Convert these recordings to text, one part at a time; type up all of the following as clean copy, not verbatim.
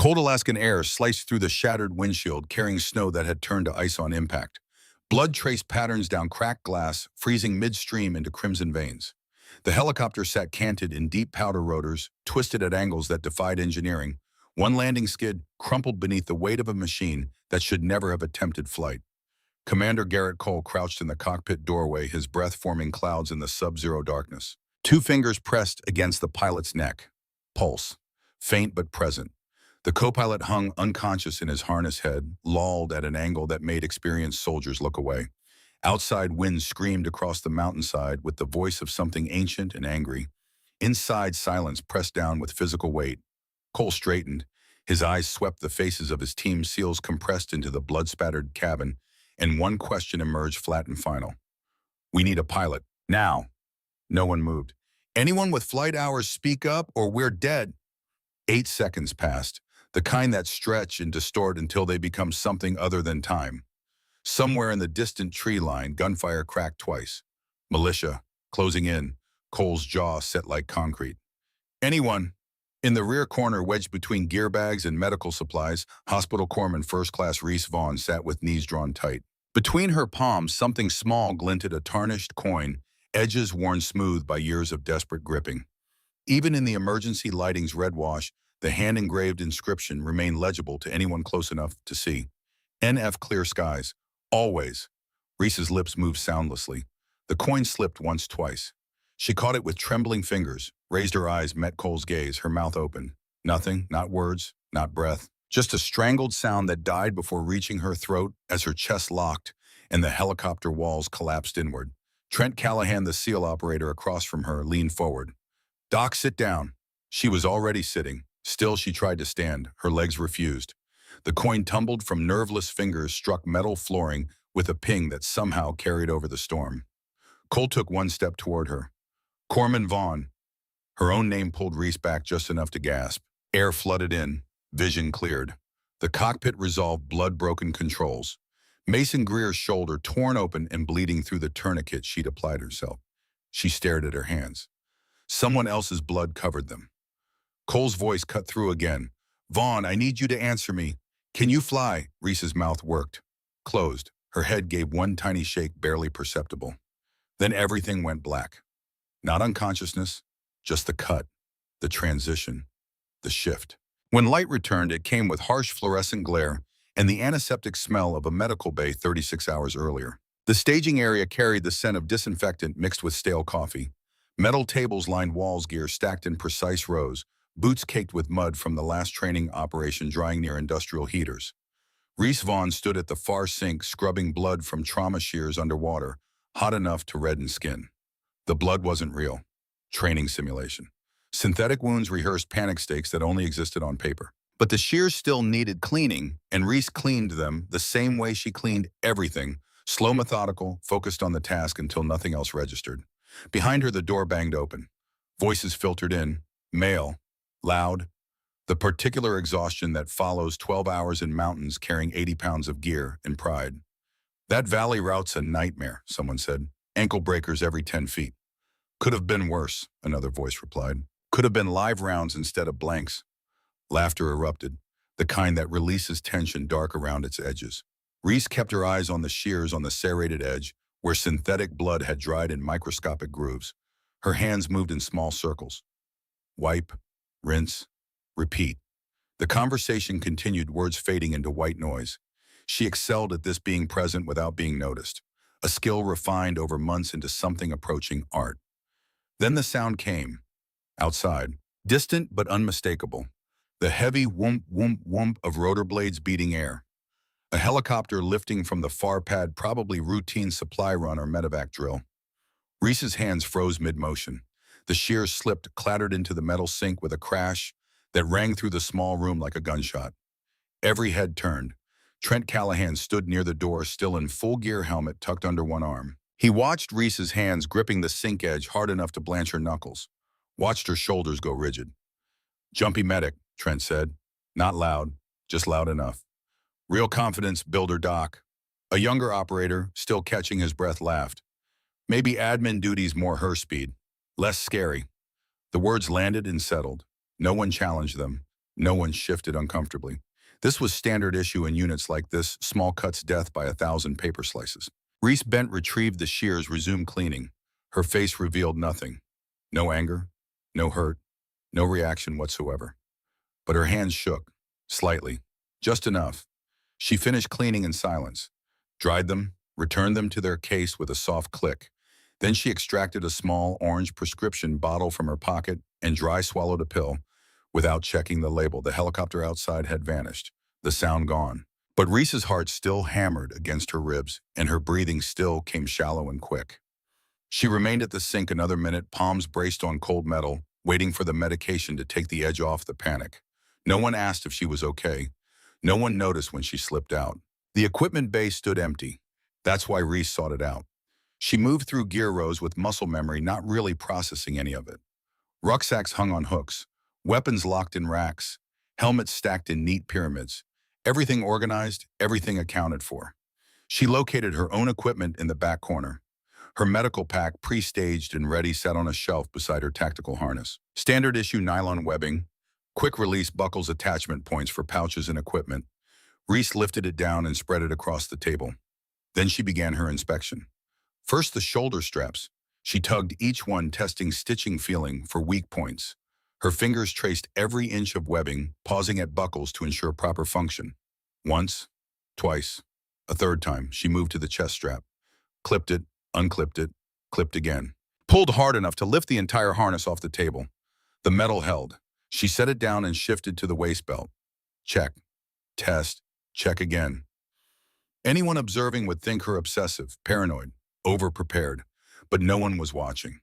Cold Alaskan air sliced through the shattered windshield, carrying snow that had turned to ice on impact. Blood traced patterns down cracked glass, freezing midstream into crimson veins. The helicopter sat canted in deep powder rotors, twisted at angles that defied engineering. One landing skid crumpled beneath the weight of a machine that should never have attempted flight. Commander Garrett Cole crouched in the cockpit doorway, his breath forming clouds in the sub-zero darkness. Two fingers pressed against the pilot's neck. Pulse, faint but present. The co-pilot hung unconscious in his harness head, lolled at an angle that made experienced soldiers look away. Outside wind screamed across the mountainside with the voice of something ancient and angry. Inside, silence pressed down with physical weight. Cole straightened. His eyes swept the faces of his team SEALs compressed into the blood-spattered cabin, and one question emerged flat and final. "We need a pilot. Now." No one moved. "Anyone with flight hours speak up or we're dead." 8 seconds passed, the kind that stretch and distort until they become something other than time. Somewhere in the distant tree line, gunfire cracked twice. Militia, closing in, Cole's jaw set like concrete. "Anyone?" In the rear corner, wedged between gear bags and medical supplies, Hospital Corpsman First Class Reese Vaughn sat with knees drawn tight. Between her palms, something small glinted, a tarnished coin, edges worn smooth by years of desperate gripping. Even in the emergency lighting's red wash, the hand-engraved inscription remained legible to anyone close enough to see. "NF Clear Skies. Always." Reese's lips moved soundlessly. The coin slipped once, twice. She caught it with trembling fingers, raised her eyes, met Cole's gaze, her mouth open. Nothing, not words, not breath. Just a strangled sound that died before reaching her throat as her chest locked and the helicopter walls collapsed inward. Trent Callahan, the SEAL operator across from her, leaned forward. "Doc, sit down." She was already sitting. Still, she tried to stand. Her legs refused. The coin tumbled from nerveless fingers, struck metal flooring with a ping that somehow carried over the storm. Cole took one step toward her. "Corpsman Vaughn." Her own name pulled Reese back just enough to gasp. Air flooded in. Vision cleared. The cockpit resolved blood-broken controls. Mason Greer's shoulder torn open and bleeding through the tourniquet she'd applied herself. She stared at her hands. Someone else's blood covered them. Cole's voice cut through again. "Vaughn, I need you to answer me. Can you fly?" Reese's mouth worked. Closed. Her head gave one tiny shake, barely perceptible. Then everything went black. Not unconsciousness, just the cut, the transition, the shift. When light returned, it came with harsh fluorescent glare and the antiseptic smell of a medical bay 36 hours earlier. The staging area carried the scent of disinfectant mixed with stale coffee. Metal tables lined walls, gear stacked in precise rows, boots caked with mud from the last training operation drying near industrial heaters. Reese Vaughn stood at the far sink, scrubbing blood from trauma shears underwater, hot enough to redden skin. The blood wasn't real. Training simulation. Synthetic wounds rehearsed panic stakes that only existed on paper. But the shears still needed cleaning, and Reese cleaned them the same way she cleaned everything, slow, methodical, focused on the task until nothing else registered. Behind her, the door banged open. Voices filtered in, male, loud, the particular exhaustion that follows 12 hours in mountains carrying 80 pounds of gear and pride. "That valley route's a nightmare," someone said. "Ankle breakers every 10 feet. "Could have been worse," another voice replied. "Could have been live rounds instead of blanks." Laughter erupted, the kind that releases tension dark around its edges. Reese kept her eyes on the shears on the serrated edge, where synthetic blood had dried in microscopic grooves. Her hands moved in small circles. Wipe, rinse, repeat. The conversation continued, words fading into white noise. She excelled at this, being present without being noticed, a skill refined over months into something approaching art. Then the sound came. Outside, distant but unmistakable. The heavy whoomp, whoomp, whoomp of rotor blades beating air. A helicopter lifting from the far pad, probably routine supply run or medevac drill. Reese's hands froze mid-motion. The shears slipped, clattered into the metal sink with a crash that rang through the small room like a gunshot. Every head turned. Trent Callahan stood near the door, still in full gear, helmet tucked under one arm. He watched Reese's hands gripping the sink edge hard enough to blanch her knuckles. Watched her shoulders go rigid. "Jumpy medic," Trent said. Not loud, just loud enough. "Real confidence builder, doc." A younger operator, still catching his breath, laughed. "Maybe admin duty's more her speed. Less scary." The words landed and settled. No one challenged them. No one shifted uncomfortably. This was standard issue in units like this, small cuts death by 1,000 paper slices. Reese Bent retrieved the shears, resumed cleaning. Her face revealed nothing. No anger, no hurt, no reaction whatsoever. But her hands shook, slightly, just enough. She finished cleaning in silence, dried them, returned them to their case with a soft click. Then she extracted a small orange prescription bottle from her pocket and dry swallowed a pill. Without checking the label, the helicopter outside had vanished, the sound gone. But Reese's heart still hammered against her ribs, and her breathing still came shallow and quick. She remained at the sink another minute, palms braced on cold metal, waiting for the medication to take the edge off the panic. No one asked if she was okay. No one noticed when she slipped out. The equipment bay stood empty. That's why Reese sought it out. She moved through gear rows with muscle memory, not really processing any of it. Rucksacks hung on hooks, weapons locked in racks, helmets stacked in neat pyramids. Everything organized, everything accounted for. She located her own equipment in the back corner. Her medical pack, pre-staged and ready, sat on a shelf beside her tactical harness. Standard issue nylon webbing, quick-release buckles, attachment points for pouches and equipment. Reese lifted it down and spread it across the table. Then she began her inspection. First, the shoulder straps. She tugged each one, testing stitching feeling for weak points. Her fingers traced every inch of webbing, pausing at buckles to ensure proper function. Once, twice, a third time, she moved to the chest strap. Clipped it, unclipped it, clipped again. Pulled hard enough to lift the entire harness off the table. The metal held. She set it down and shifted to the waist belt. Check. Test. Check again. Anyone observing would think her obsessive, paranoid, over-prepared, but no one was watching.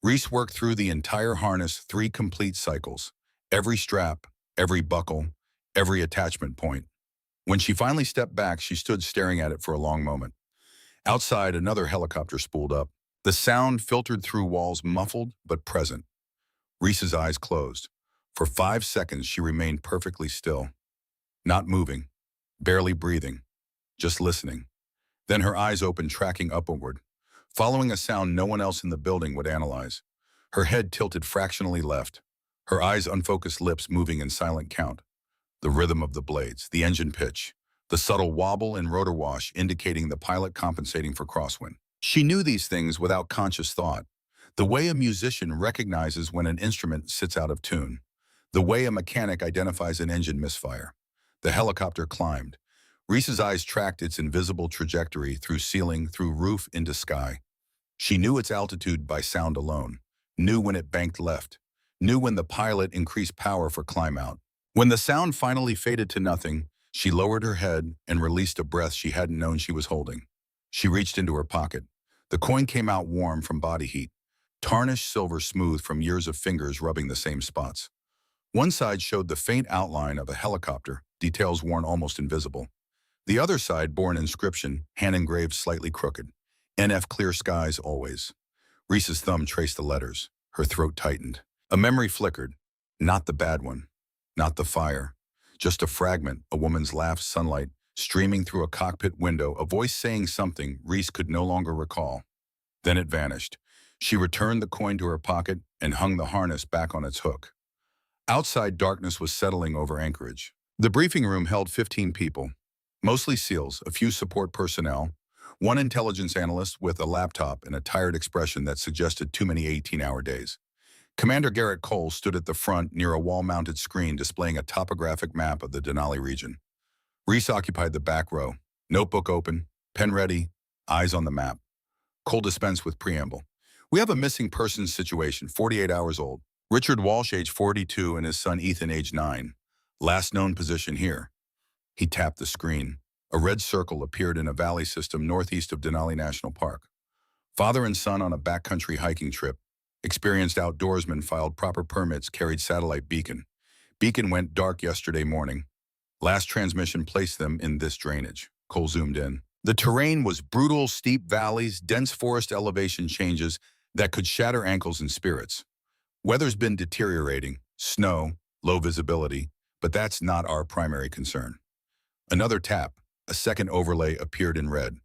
Reese worked through the entire harness 3 complete cycles. Every strap, every buckle, every attachment point. When she finally stepped back, she stood staring at it for a long moment. Outside, another helicopter spooled up. The sound filtered through walls, muffled but present. Reese's eyes closed. For 5 seconds, she remained perfectly still. Not moving, barely breathing, just listening. Then her eyes opened, tracking upward, following a sound no one else in the building would analyze. Her head tilted fractionally left, her eyes unfocused, lips moving in silent count. The rhythm of the blades, the engine pitch, the subtle wobble and rotor wash indicating the pilot compensating for crosswind. She knew these things without conscious thought. The way a musician recognizes when an instrument sits out of tune. The way a mechanic identifies an engine misfire. The helicopter climbed. Reese's eyes tracked its invisible trajectory through ceiling, through roof, into sky. She knew its altitude by sound alone, knew when it banked left, knew when the pilot increased power for climb out. When the sound finally faded to nothing, she lowered her head and released a breath she hadn't known she was holding. She reached into her pocket. The coin came out warm from body heat, tarnished silver smooth from years of fingers rubbing the same spots. One side showed the faint outline of a helicopter, details worn almost invisible. The other side bore an inscription, hand-engraved, slightly crooked. NF, clear skies always. Reese's thumb traced the letters. Her throat tightened. A memory flickered. Not the bad one. Not the fire. Just a fragment, a woman's laugh, sunlight, streaming through a cockpit window, a voice saying something Reese could no longer recall. Then it vanished. She returned the coin to her pocket and hung the harness back on its hook. Outside, darkness was settling over Anchorage. The briefing room held 15 people. Mostly SEALs, a few support personnel, one intelligence analyst with a laptop and a tired expression that suggested too many 18-hour days. Commander Garrett Cole stood at the front near a wall-mounted screen displaying a topographic map of the Denali region. Reese occupied the back row, notebook open, pen ready, eyes on the map. Cole dispensed with preamble. We have a missing persons situation, 48 hours old. Richard Walsh, age 42, and his son Ethan, age 9. Last known position here. He tapped the screen. A red circle appeared in a valley system northeast of Denali National Park. Father and son on a backcountry hiking trip. Experienced outdoorsmen filed proper permits, carried satellite beacon. Beacon went dark yesterday morning. Last transmission placed them in this drainage. Cole zoomed in. The terrain was brutal, steep valleys, dense forest elevation changes that could shatter ankles and spirits. Weather's been deteriorating, snow, low visibility, but that's not our primary concern. Another tap, a second overlay appeared in red.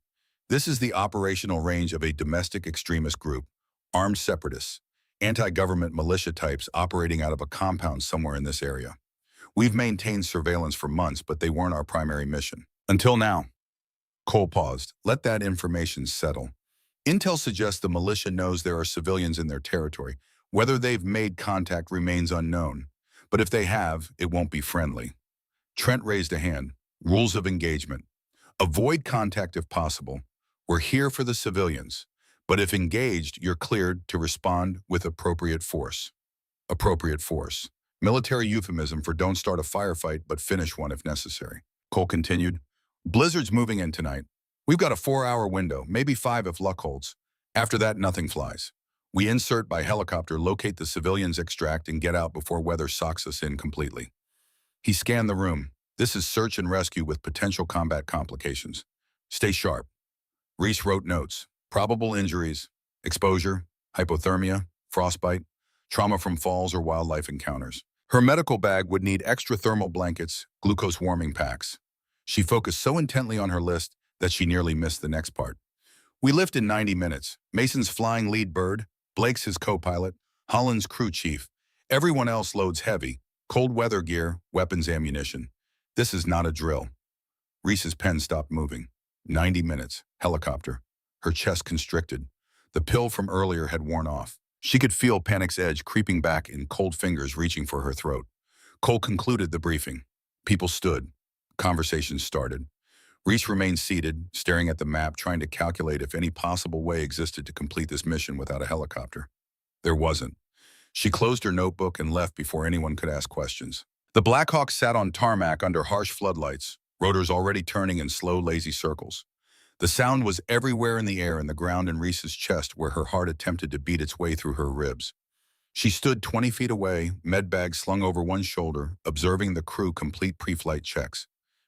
This is the operational range of a domestic extremist group, armed separatists, anti-government militia types operating out of a compound somewhere in this area. We've maintained surveillance for months, but they weren't our primary mission. Until now. Cole paused. Let that information settle. Intel suggests the militia knows there are civilians in their territory. Whether they've made contact remains unknown. But if they have, it won't be friendly. Trent raised a hand. Rules of engagement. Avoid contact if possible. We're here for the civilians. But if engaged, you're cleared to respond with appropriate force. Appropriate force. Military euphemism for don't start a firefight, but finish one if necessary. Cole continued. Blizzard's moving in tonight. We've got a 4-hour window, maybe 5 if luck holds. After that, nothing flies. We insert by helicopter, locate the civilians, extract, and get out before weather socks us in completely. He scanned the room. This is search and rescue with potential combat complications. Stay sharp. Reese wrote notes. Probable injuries, exposure, hypothermia, frostbite, trauma from falls or wildlife encounters. Her medical bag would need extra thermal blankets, glucose warming packs. She focused so intently on her list that she nearly missed the next part. We lift in 90 minutes. Mason's flying lead bird, Blake's his co-pilot, Holland's crew chief. Everyone else loads heavy, cold weather gear, weapons, ammunition. This is not a drill. Reese's pen stopped moving. 90 minutes, helicopter. Her chest constricted. The pill from earlier had worn off. She could feel panic's edge creeping back and cold fingers reaching for her throat. Cole concluded the briefing. People stood. Conversations started. Reese remained seated, staring at the map, trying to calculate if any possible way existed to complete this mission without a helicopter. There wasn't. She closed her notebook and left before anyone could ask questions. The Blackhawk sat on tarmac under harsh floodlights, rotors already turning in slow, lazy circles. The sound was everywhere in the air and the ground in Reese's chest where her heart attempted to beat its way through her ribs. She stood 20 feet away, med bag slung over one shoulder, observing the crew complete pre-flight checks.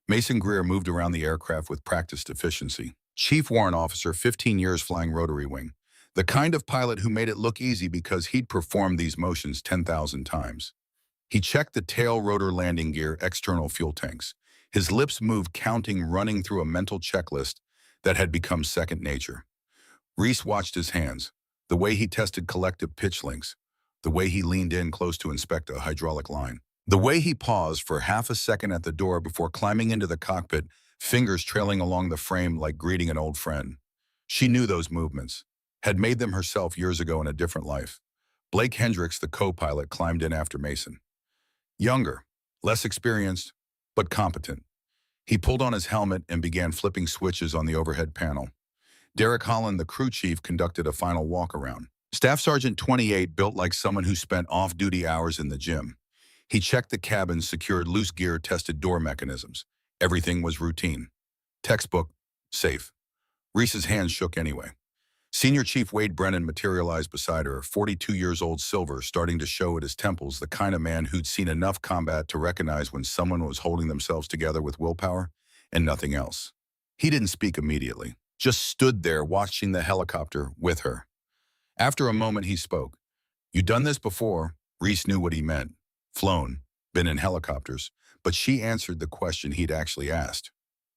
Mason Greer moved around the aircraft with practiced efficiency. Chief Warrant Officer, 15 years flying rotary wing. The kind of pilot who made it look easy because he'd performed these motions 10,000 times. He checked the tail rotor landing gear, external fuel tanks. His lips moved, counting, running through a mental checklist that had become second nature. Reese watched his hands, the way he tested collective pitch links, the way he leaned in close to inspect a hydraulic line, the way he paused for half a second at the door before climbing into the cockpit, fingers trailing along the frame like greeting an old friend. She knew those movements, had made them herself years ago in a different life. Blake Hendricks, the co-pilot, climbed in after Mason. Younger, less experienced, but competent. He pulled on his helmet and began flipping switches on the overhead panel. Derek Holland, the crew chief, conducted a final walk-around. Staff Sergeant 28 built like someone who spent off-duty hours in the gym. He checked the cabin, secured loose gear, tested door mechanisms. Everything was routine. Textbook, safe. Reese's hands shook anyway. Senior Chief Wade Brennan materialized beside her, 42 years old, silver, starting to show at his temples, the kind of man who'd seen enough combat to recognize when someone was holding themselves together with willpower and nothing else. He didn't speak immediately, just stood there watching the helicopter with her. After a moment, he spoke. "You done this before?" Reese knew what he meant. Flown, been in helicopters, but she answered the question he'd actually asked.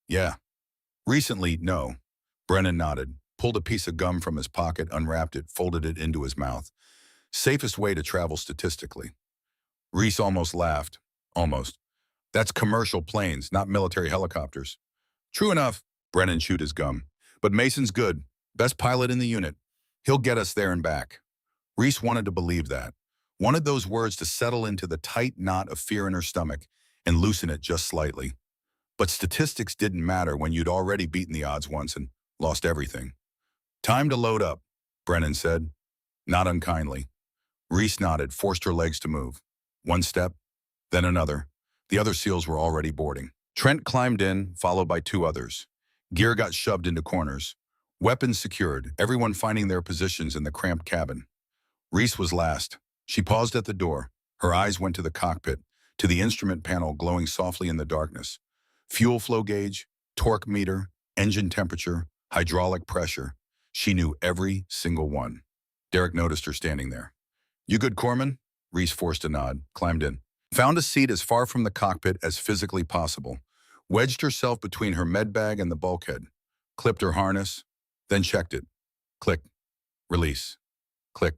"Yeah." "Recently, no." Brennan nodded, pulled a piece of gum from his pocket, unwrapped it, folded it into his mouth. "Safest way to travel statistically." Reese almost laughed. Almost. "That's commercial planes, not military helicopters." "True enough." Brennan chewed his gum. "But Mason's good. Best pilot in the unit. He'll get us there and back." Reese wanted to believe that. Wanted those words to settle into the tight knot of fear in her stomach and loosen it just slightly. But statistics didn't matter when you'd already beaten the odds once and lost everything. "Time to load up," Brennan said, not unkindly. Reese nodded, forced her legs to move. One step, then another. The other SEALs were already boarding. Trent climbed in, followed by 2 others. Gear got shoved into corners. Weapons secured, everyone finding their positions in the cramped cabin. Reese was last. She paused at the door. Her eyes went to the cockpit, to the instrument panel glowing softly in the darkness. Fuel flow gauge, torque meter, engine temperature, hydraulic pressure. She knew every single one. Derek noticed her standing there. "You good, Corman?" Reese forced a nod, climbed in. Found a seat as far from the cockpit as physically possible. Wedged herself between her med bag and the bulkhead. Clipped her harness, then checked it. Click. Release. Click.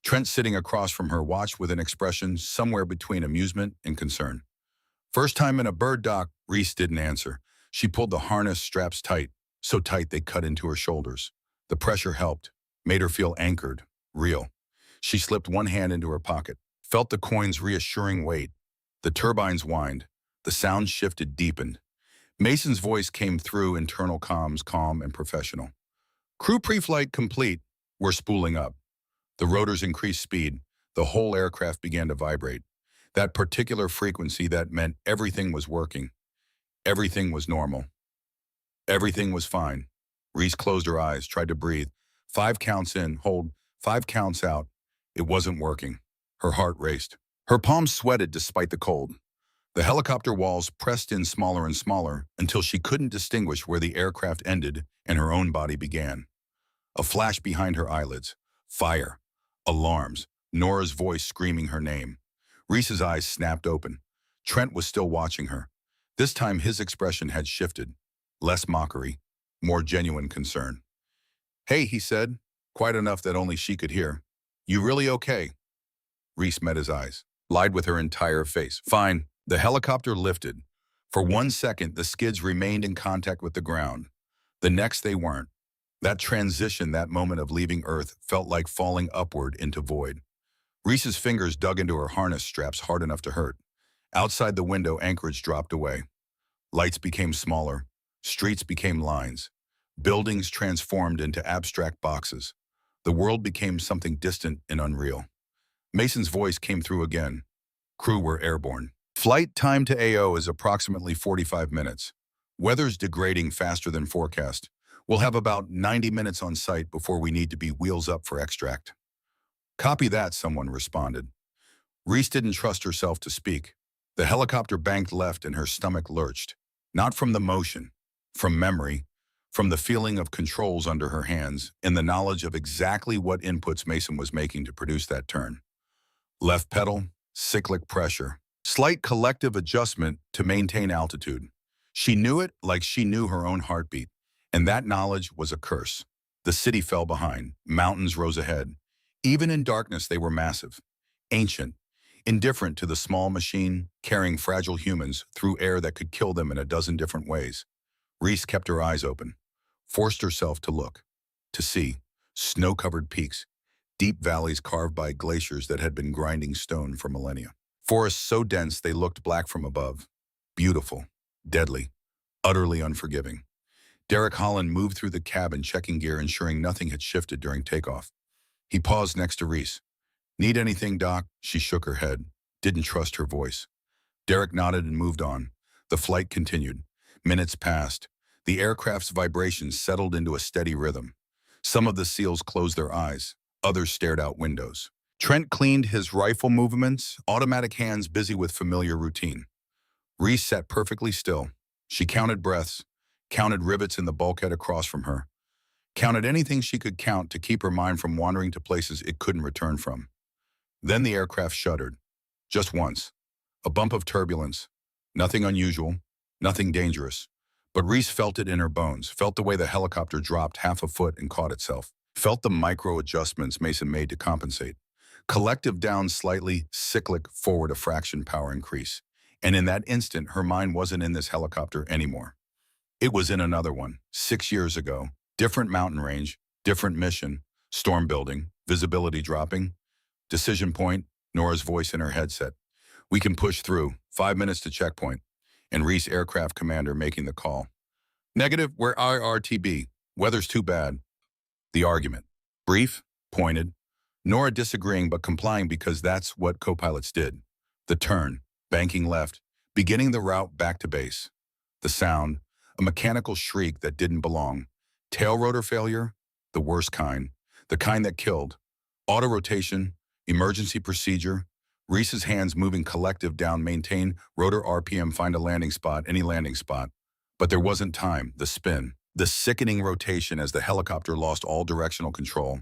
Trent, sitting across from her, watched with an expression somewhere between amusement and concern. First time in a bird dock, Reese didn't answer. She pulled the harness straps tight, so tight they cut into her shoulders. The pressure helped, made her feel anchored, real. She slipped one hand into her pocket, felt the coin's reassuring weight. The turbines whined. The sound shifted, deepened. Mason's voice came through internal comms, calm and professional. Crew pre-flight complete. We're spooling up. The rotors increased speed. The whole aircraft began to vibrate. That particular frequency that meant everything was working. Everything was normal. Everything was fine. Reese closed her eyes, tried to breathe. 5 counts in, hold. 5 counts out. It wasn't working. Her heart raced. Her palms sweated despite the cold. The helicopter walls pressed in smaller and smaller until she couldn't distinguish where the aircraft ended and her own body began. A flash behind her eyelids. Fire. Alarms. Nora's voice screaming her name. Reese's eyes snapped open. Trent was still watching her. This time his expression had shifted. Less mockery, more genuine concern. Hey, he said, quiet enough that only she could hear. You really okay? Reese met his eyes, lied with her entire face. Fine. The helicopter lifted. For 1 second, the skids remained in contact with the ground. The next, they weren't. That transition, that moment of leaving Earth, felt like falling upward into void. Reese's fingers dug into her harness straps hard enough to hurt. Outside the window, anchorage dropped away. Lights became smaller. Streets became lines. Buildings transformed into abstract boxes. The world became something distant and unreal. Mason's voice came through again. Crew were airborne. Flight time to AO is approximately 45 minutes. Weather's degrading faster than forecast. We'll have about 90 minutes on site before we need to be wheels up for extract. Copy that, someone responded. Reese didn't trust herself to speak. The helicopter banked left and her stomach lurched. Not from the motion, from memory, from the feeling of controls under her hands and the knowledge of exactly what inputs Mason was making to produce that turn. Left pedal, cyclic pressure. Slight collective adjustment to maintain altitude. She knew it like she knew her own heartbeat, and that knowledge was a curse. The city fell behind. Mountains rose ahead. Even in darkness, they were massive, ancient, indifferent to the small machine, carrying fragile humans through air that could kill them in a dozen different ways. Reese kept her eyes open, forced herself to look, to see snow-covered peaks, deep valleys carved by glaciers that had been grinding stone for millennia. Forests so dense they looked black from above. Beautiful, deadly, utterly unforgiving. Derek Holland moved through the cabin, checking gear, ensuring nothing had shifted during takeoff. He paused next to Reese. Need anything, Doc? She shook her head, didn't trust her voice. Derek nodded and moved on. The flight continued. Minutes passed. The aircraft's vibrations settled into a steady rhythm. Some of the SEALs closed their eyes. Others stared out windows. Trent cleaned his rifle movements, automatic hands busy with familiar routine. Reese sat perfectly still. She counted breaths, counted rivets in the bulkhead across from her, counted anything she could count to keep her mind from wandering to places it couldn't return from. Then the aircraft shuddered. Just once. A bump of turbulence. Nothing unusual, nothing dangerous. But Reese felt it in her bones, felt the way the helicopter dropped half a foot and caught itself, felt the micro adjustments Mason made to compensate. Collective down slightly, cyclic forward a fraction power increase. And in that instant, her mind wasn't in this helicopter anymore. It was in another one, 6 years ago. Different mountain range, different mission, storm building, visibility dropping. Decision point, Nora's voice in her headset. We can push through, 5 minutes to checkpoint. And Reese, aircraft commander, making the call. Negative, we're IRTB. Weather's too bad. The argument. Brief, pointed. Nora disagreeing but complying because that's what co-pilots did. The turn, banking left, beginning the route back to base. The sound, a mechanical shriek that didn't belong. Tail rotor failure, the worst kind. The kind that killed. Auto rotation, emergency procedure. Reese's hands moving collective down, maintain, rotor RPM, find a landing spot, any landing spot. But there wasn't time, the spin. The sickening rotation as the helicopter lost all directional control.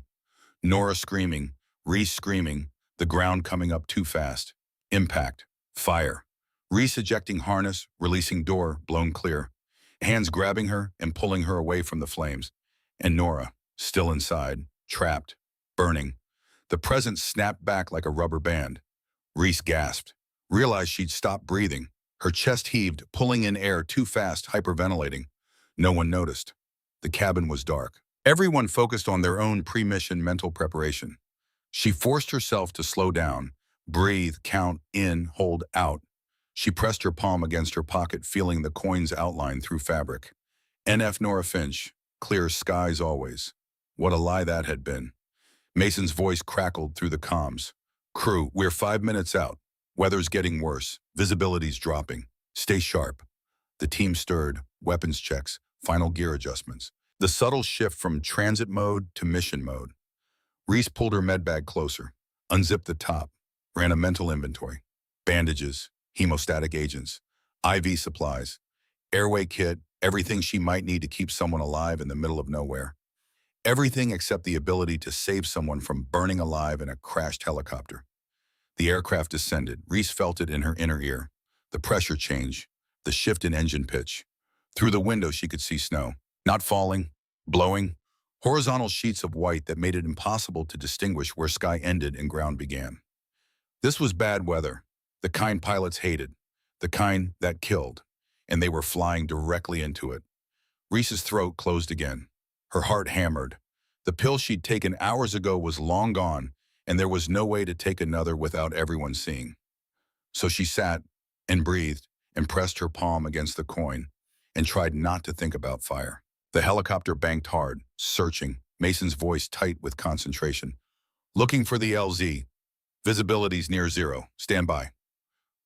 Nora screaming, Reese screaming, the ground coming up too fast. Impact, fire. Reese ejecting harness, releasing door, blown clear. Hands grabbing her and pulling her away from the flames. And Nora, still inside, trapped, burning. The present snapped back like a rubber band. Reese gasped, realized she'd stopped breathing. Her chest heaved, pulling in air too fast, hyperventilating. No one noticed. The cabin was dark. Everyone focused on their own pre-mission mental preparation. She forced herself to slow down, breathe, count in, hold out. She pressed her palm against her pocket, feeling the coins outline through fabric. NF Nora Finch, clear skies always. What a lie that had been. Mason's voice crackled through the comms. Crew, we're 5 minutes out. Weather's getting worse. Visibility's dropping. Stay sharp. The team stirred, weapons checks, final gear adjustments. The subtle shift from transit mode to mission mode. Reese pulled her medbag closer, unzipped the top, ran a mental inventory. Bandages, hemostatic agents, IV supplies, airway kit, everything she might need to keep someone alive in the middle of nowhere. Everything except the ability to save someone from burning alive in a crashed helicopter. The aircraft descended. Reese felt it in her inner ear. The pressure change, the shift in engine pitch. Through the window, she could see snow. Not falling, blowing. Horizontal sheets of white that made it impossible to distinguish where sky ended and ground began. This was bad weather, the kind pilots hated, the kind that killed, and they were flying directly into it. Reese's throat closed again. Her heart hammered. The pill she'd taken hours ago was long gone, and there was no way to take another without everyone seeing. So she sat and breathed and pressed her palm against the coin and tried not to think about fire. The helicopter banked hard, searching, Mason's voice tight with concentration. Looking for the LZ. Visibility's near zero. Stand by.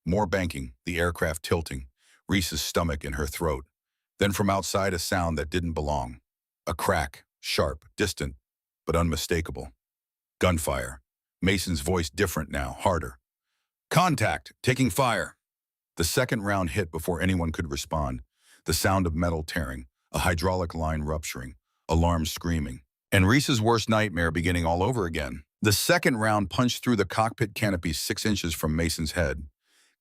More banking, the aircraft tilting, Reese's stomach in her throat. Then from outside a sound that didn't belong. A crack, sharp, distant, but unmistakable. Gunfire. Mason's voice different now, harder. Contact, taking fire. The second round hit before anyone could respond. The sound of metal tearing, a hydraulic line rupturing, alarms screaming, and Reese's worst nightmare beginning all over again. The second round punched through the cockpit canopy 6 inches from Mason's head.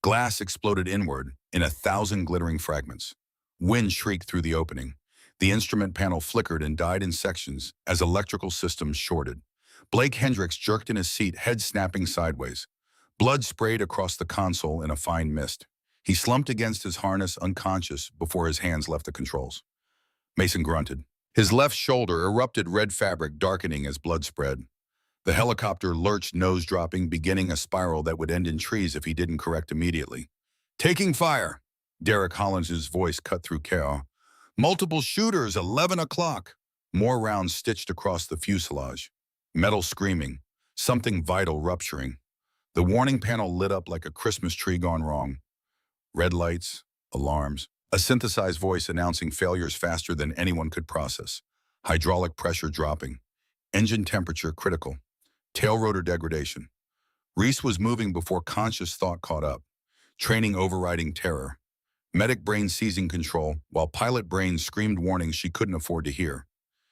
Glass exploded inward in 1,000 glittering fragments. Wind shrieked through the opening. The instrument panel flickered and died in sections as electrical systems shorted. Blake Hendricks jerked in his seat, head snapping sideways. Blood sprayed across the console in a fine mist. He slumped against his harness, unconscious, before his hands left the controls. Mason grunted. His left shoulder erupted red fabric, darkening as blood spread. The helicopter lurched, nose dropping, beginning a spiral that would end in trees if he didn't correct immediately. Taking fire! Derek Hollins's voice cut through chaos. Multiple shooters, 11 o'clock. More rounds stitched across the fuselage. Metal screaming. Something vital rupturing. The warning panel lit up like a Christmas tree gone wrong. Red lights, alarms. A synthesized voice announcing failures faster than anyone could process. Hydraulic pressure dropping. Engine temperature critical. Tail rotor degradation. Reese was moving before conscious thought caught up. Training overriding terror. Medic brain seizing control, while pilot brain screamed warnings she couldn't afford to hear.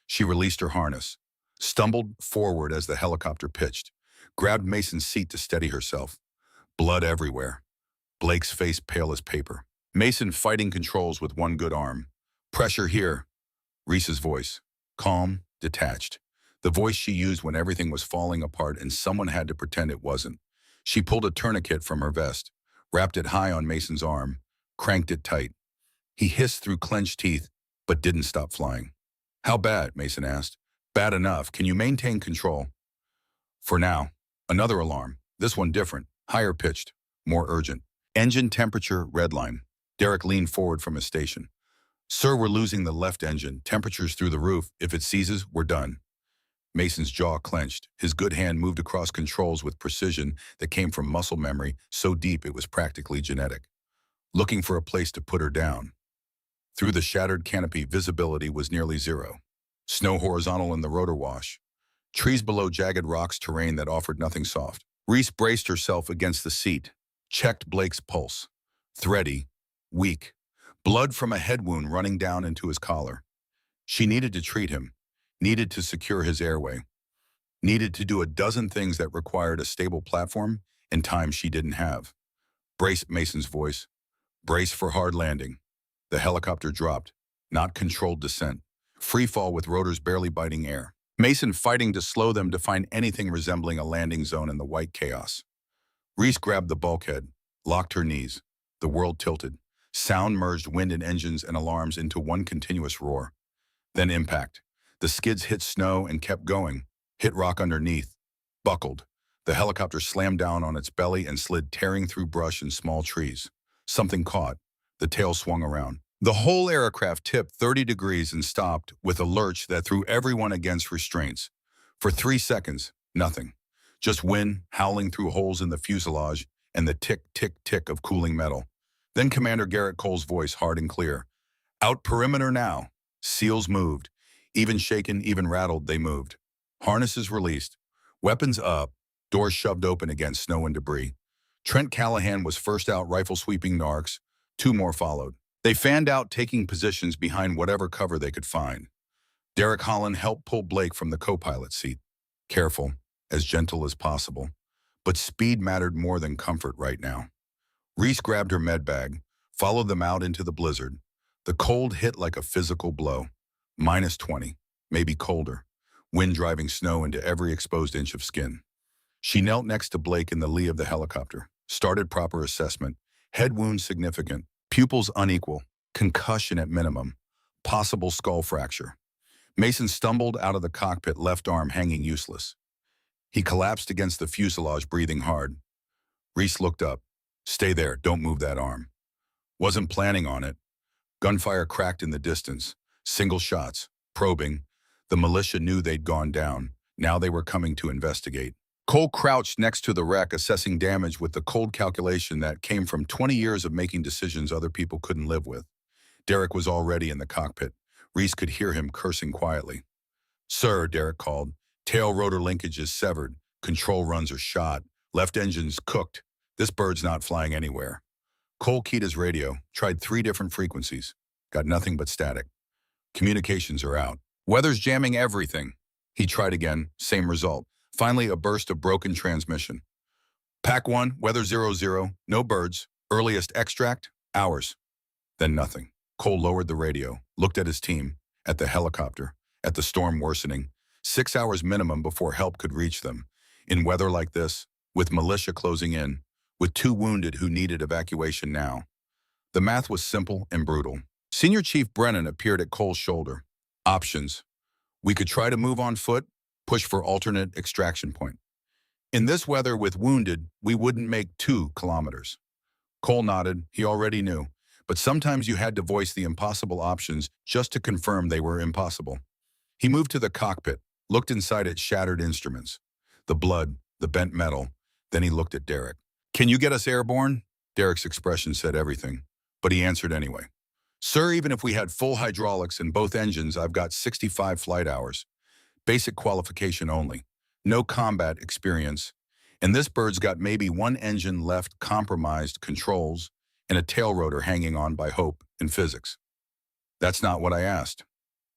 She released her harness. Stumbled forward as the helicopter pitched. Grabbed Mason's seat to steady herself. Blood everywhere. Blake's face pale as paper. Mason fighting controls with one good arm. Pressure here. Reese's voice. Calm, detached. The voice she used when everything was falling apart and someone had to pretend it wasn't. She pulled a tourniquet from her vest, wrapped it high on Mason's arm, cranked it tight. He hissed through clenched teeth, but didn't stop flying. How bad? Mason asked. Bad enough. Can you maintain control? For now. Another alarm. This one different, higher pitched, more urgent. Engine temperature, red line. Derek leaned forward from his station. Sir, we're losing the left engine. Temperatures through the roof. If it seizes, we're done. Mason's jaw clenched. His good hand moved across controls with precision that came from muscle memory so deep it was practically genetic. Looking for a place to put her down. Through the shattered canopy, visibility was nearly zero. Snow horizontal in the rotor wash. Trees below, jagged rocks, terrain that offered nothing soft. Reese braced herself against the seat, checked Blake's pulse. Thready, weak. Blood from a head wound running down into his collar. She needed to treat him, needed to secure his airway, needed to do a dozen things that required a stable platform and time she didn't have. Brace, Mason's voice. Brace for hard landing. The helicopter dropped, not controlled descent. Free fall with rotors barely biting air. Mason fighting to slow them to find anything resembling a landing zone in the white chaos. Reese grabbed the bulkhead, locked her knees. The world tilted. Sound merged wind and engines and alarms into one continuous roar. Then impact. The skids hit snow and kept going, hit rock underneath, buckled. The helicopter slammed down on its belly and slid tearing through brush and small trees. Something caught. The tail swung around. The whole aircraft tipped 30 degrees and stopped with a lurch that threw everyone against restraints. For 3 seconds, nothing. Just wind howling through holes in the fuselage and the tick, tick, tick of cooling metal. Then Commander Garrett Cole's voice, hard and clear. Out perimeter now. Seals moved. Even shaken, even rattled, they moved. Harnesses released. Weapons up. Doors shoved open against snow and debris. Trent Callahan was first out, rifle sweeping narcs. 2 more followed. They fanned out, taking positions behind whatever cover they could find. Derek Holland helped pull Blake from the co-pilot seat. Careful, as gentle as possible. But speed mattered more than comfort right now. Reese grabbed her med bag, followed them out into the blizzard. The cold hit like a physical blow. -20, maybe colder. Wind driving snow into every exposed inch of skin. She knelt next to Blake in the lee of the helicopter, started proper assessment. Head wound significant, pupils unequal, concussion at minimum, possible skull fracture. Mason stumbled out of the cockpit, left arm hanging useless. He collapsed against the fuselage, breathing hard. Reese looked up. Stay there, don't move that arm. Wasn't planning on it. Gunfire cracked in the distance. Single shots, probing. The militia knew they'd gone down. Now they were coming to investigate. Cole crouched next to the wreck, assessing damage with the cold calculation that came from 20 years of making decisions other people couldn't live with. Derek was already in the cockpit. Reese could hear him cursing quietly. Sir, Derek called. Tail rotor linkage is severed. Control runs are shot. Left engine's cooked. This bird's not flying anywhere. Cole keyed his radio, tried 3 different frequencies. Got nothing but static. Communications are out. Weather's jamming everything. He tried again, same result. Finally, a burst of broken transmission. Pack 1, weather 00, no birds. Earliest extract, hours. Then nothing. Cole lowered the radio, looked at his team, at the helicopter, at the storm worsening. 6 hours minimum before help could reach them. In weather like this, with militia closing in, with 2 wounded who needed evacuation now. The math was simple and brutal. Senior Chief Brennan appeared at Cole's shoulder. Options. We could try to move on foot, push for alternate extraction point. In this weather with wounded, we wouldn't make 2 kilometers. Cole nodded. He already knew. But sometimes you had to voice the impossible options just to confirm they were impossible. He moved to the cockpit, looked inside its shattered instruments. The blood, the bent metal. Then he looked at Derek. Can you get us airborne? Derek's expression said everything, but he answered anyway. Sir, even if we had full hydraulics in both engines, I've got 65 flight hours. Basic qualification only. No combat experience. And this bird's got maybe 1 engine left, compromised controls, and a tail rotor hanging on by hope and physics. That's not what I asked.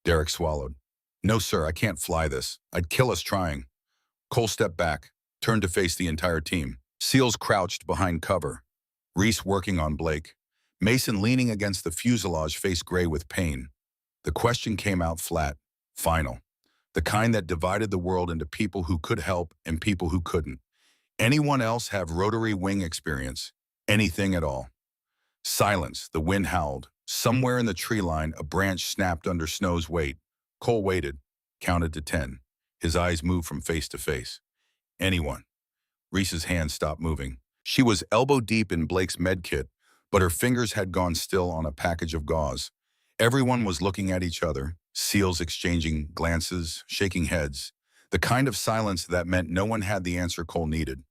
Derek swallowed. No, sir, I can't fly this. I'd kill us trying. Cole stepped back, turned to face the entire team. Seals crouched behind cover. Reese working on Blake. Mason leaning against the fuselage, face gray with pain. The question came out flat, final. The kind that divided the world into people who could help and people who couldn't. Anyone else have rotary wing experience? Anything at all? Silence, the wind howled. Somewhere in the tree line, a branch snapped under Snow's weight. Cole waited, counted to 10. His eyes moved from face to face. Anyone. Reese's hand stopped moving. She was elbow deep in Blake's med kit, but her fingers had gone still on a package of gauze. Everyone was looking at each other, Seals exchanging glances, shaking heads. The kind of silence that meant no one had the answer Cole needed.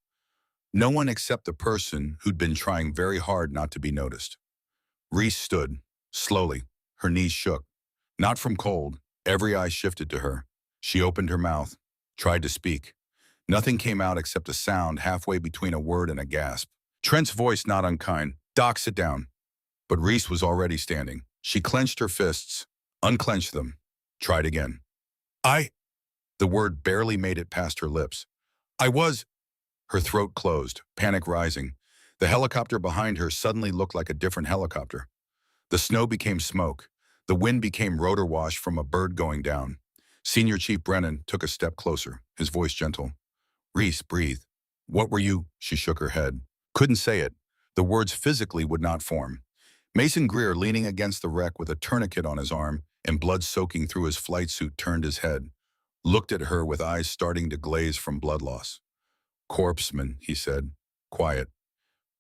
No one except the person who'd been trying very hard not to be noticed. Reese stood, slowly. Her knees shook. Not from cold. Every eye shifted to her. She opened her mouth, tried to speak. Nothing came out except a sound halfway between a word and a gasp. Trent's voice not unkind. Doc, sit down. But Reese was already standing. She clenched her fists, unclenched them, tried again. The word barely made it past her lips. Her throat closed, panic rising. The helicopter behind her suddenly looked like a different helicopter. The snow became smoke. The wind became rotor wash from a bird going down. Senior Chief Brennan took a step closer, his voice gentle. Reese, breathe. What were you? She shook her head. Couldn't say it. The words physically would not form. Mason Greer, leaning against the wreck with a tourniquet on his arm and blood soaking through his flight suit, turned his head, looked at her with eyes starting to glaze from blood loss. "Corpseman," he said. "Quiet.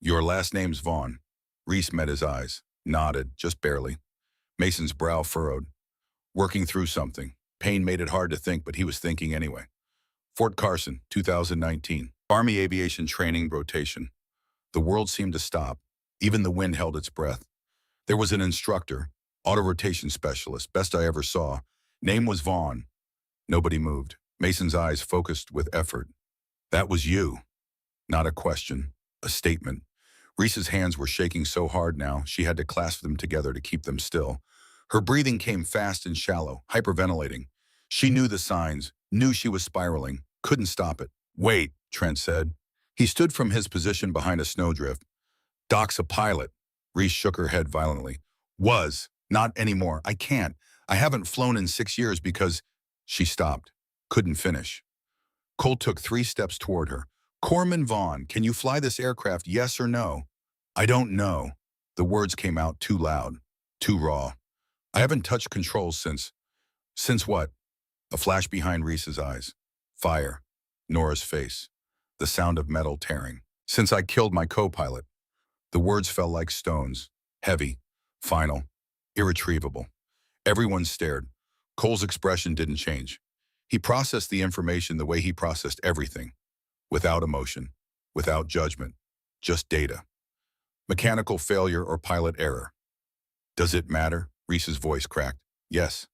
Your last name's Vaughn." Reese met his eyes, nodded, just barely. Mason's brow furrowed. Working through something. Pain made it hard to think, but he was thinking anyway. Fort Carson, 2019. Army Aviation Training Rotation. The world seemed to stop. Even the wind held its breath. There was an instructor, auto-rotation specialist, best I ever saw. Name was Vaughn. Nobody moved. Mason's eyes focused with effort. "That was you." Not a question, a statement. Reese's hands were shaking so hard now, she had to clasp them together to keep them still. Her breathing came fast and shallow, hyperventilating. She knew the signs, knew she was spiraling, couldn't stop it. "Wait," Trent said. He stood from his position behind a snowdrift. "Doc's a pilot." Reese shook her head violently. "Was. Not anymore. I can't. I haven't flown in 6 years because—" She stopped. Couldn't finish. Cole took 3 steps toward her. "Corpsman Vaughn, can you fly this aircraft, yes or no?" "I don't know." The words came out too loud, too raw. "I haven't touched controls since—" "Since what?" A flash behind Reese's eyes. Fire. Nora's face. The sound of metal tearing. "Since I killed my co-pilot." The words fell like stones. Heavy. Final. Irretrievable. Everyone stared. Cole's expression didn't change. He processed the information the way he processed everything. Without emotion. Without judgment. Just data. Mechanical failure or pilot error. "Does it matter?" Reese's voice cracked. "Yes."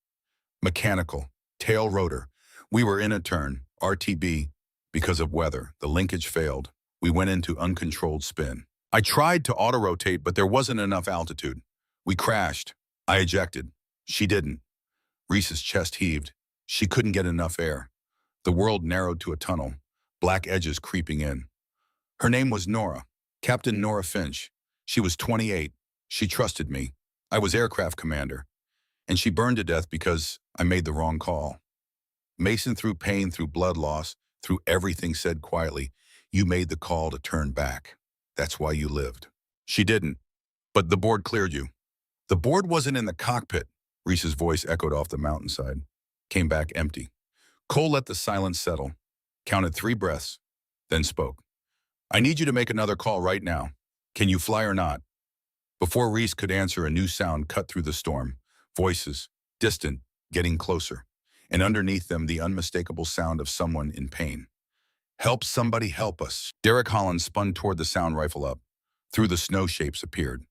"Mechanical. Tail rotor. We were in a turn. RTB. Because of weather. The linkage failed. We went into uncontrolled spin. I tried to auto-rotate, but there wasn't enough altitude. We crashed. I ejected. She didn't." Reese's chest heaved. She couldn't get enough air. The world narrowed to a tunnel, black edges creeping in. Her name was Nora. Captain Nora Finch. She was 28. She trusted me. I was aircraft commander. And she burned to death because I made the wrong call. Mason, through pain, through blood loss, through everything, said quietly, "You made the call to turn back. That's why you lived." "She didn't. But the board cleared you." "The board wasn't in the cockpit." Reese's voice echoed off the mountainside. Came back empty. Cole let the silence settle, counted 3 breaths, then spoke. "I need you to make another call right now. Can you fly or not?" Before Reese could answer, a new sound cut through the storm. Voices, distant, getting closer. And underneath them, the unmistakable sound of someone in pain. "Help, somebody help us." Derek Holland spun toward the sound rifle up. Through the snow, shapes appeared.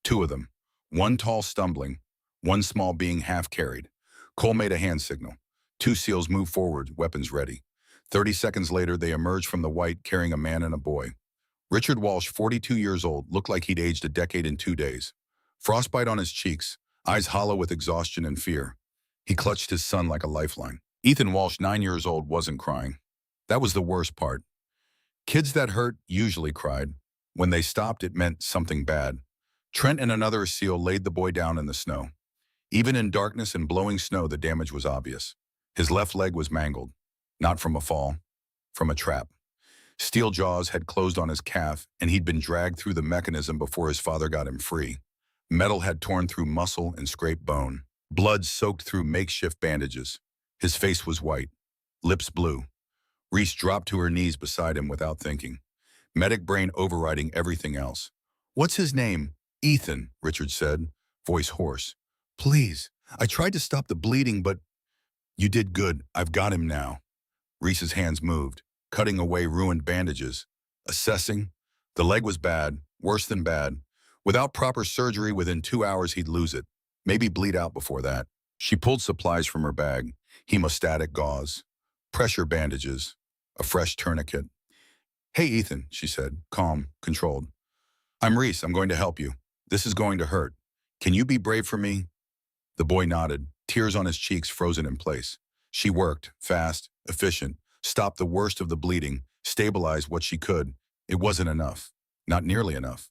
2 of them. One tall, stumbling. One small, being half carried. Cole made a hand signal. 2 SEALs moved forward, weapons ready. 30 seconds later, they emerged from the white, carrying a man and a boy. Richard Walsh, 42 years old, looked like he'd aged a decade in 2 days. Frostbite on his cheeks, eyes hollow with exhaustion and fear. He clutched his son like a lifeline. Ethan Walsh, 9 years old, wasn't crying. That was the worst part. Kids that hurt usually cried. When they stopped, it meant something bad. Trent and another SEAL laid the boy down in the snow. Even in darkness and blowing snow, the damage was obvious. His left leg was mangled. Not from a fall, from a trap. Steel jaws had closed on his calf, and he'd been dragged through the mechanism before his father got him free. Metal had torn through muscle and scraped bone. Blood soaked through makeshift bandages. His face was white, lips blue. Reese dropped to her knees beside him without thinking. Medic brain overriding everything else. "What's his name?" "Ethan," Richard said, voice hoarse. "Please, I tried to stop the bleeding, but—" "You did good. I've got him now." Reese's hands moved, cutting away ruined bandages. Assessing. The leg was bad, worse than bad. Without proper surgery, within 2 hours he'd lose it. Maybe bleed out before that. She pulled supplies from her bag. Hemostatic gauze. Pressure bandages. A fresh tourniquet. "Hey, Ethan," she said, calm, controlled. "I'm Reese. I'm going to help you. This is going to hurt. Can you be brave for me?" The boy nodded, tears on his cheeks frozen in place. She worked, fast, efficient, stopped the worst of the bleeding, stabilized what she could. It wasn't enough. Not nearly enough.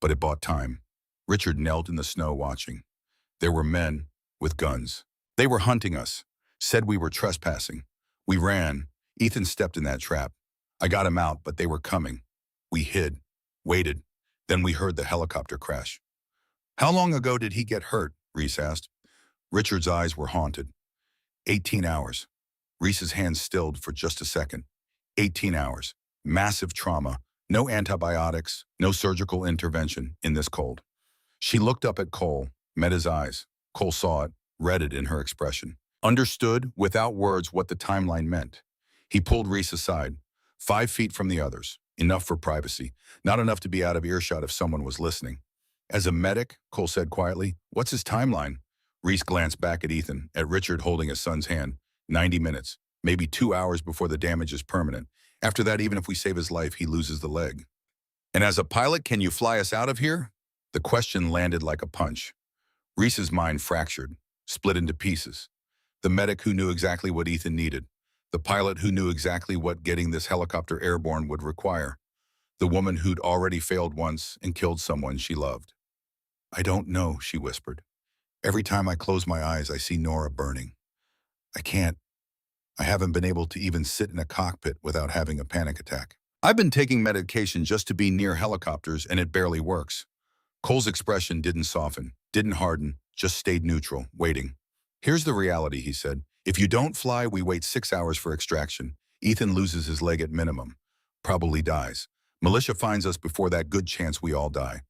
But it bought time. Richard knelt in the snow watching. There were men with guns. They were hunting us. Said we were trespassing. We ran. Ethan stepped in that trap. I got him out, but they were coming. We hid. Waited. Then we heard the helicopter crash. How long ago did he get hurt? Reese asked. Richard's eyes were haunted. 18 hours. Reese's hands stilled for just a second. 18 hours. Massive trauma. No antibiotics, no surgical intervention in this cold. She looked up at Cole, met his eyes. Cole saw it, read it in her expression. Understood, without words, what the timeline meant. He pulled Reese aside, 5 feet from the others. Enough for privacy, not enough to be out of earshot if someone was listening. As a medic, Cole said quietly, what's his timeline? Reese glanced back at Ethan, at Richard holding his son's hand. 90 minutes, maybe 2 hours before the damage is permanent. After that, even if we save his life, he loses the leg. And as a pilot, can you fly us out of here? The question landed like a punch. Reese's mind fractured, split into pieces. The medic who knew exactly what Ethan needed. The pilot who knew exactly what getting this helicopter airborne would require. The woman who'd already failed once and killed someone she loved. I don't know, she whispered. Every time I close my eyes, I see Nora burning. I can't. I haven't been able to even sit in a cockpit without having a panic attack. I've been taking medication just to be near helicopters, and it barely works. Cole's expression didn't soften, didn't harden, just stayed neutral, waiting. Here's the reality, he said. If you don't fly, we wait 6 hours for extraction. Ethan loses his leg at minimum. Probably dies. Militia finds us before that, good chance we all die.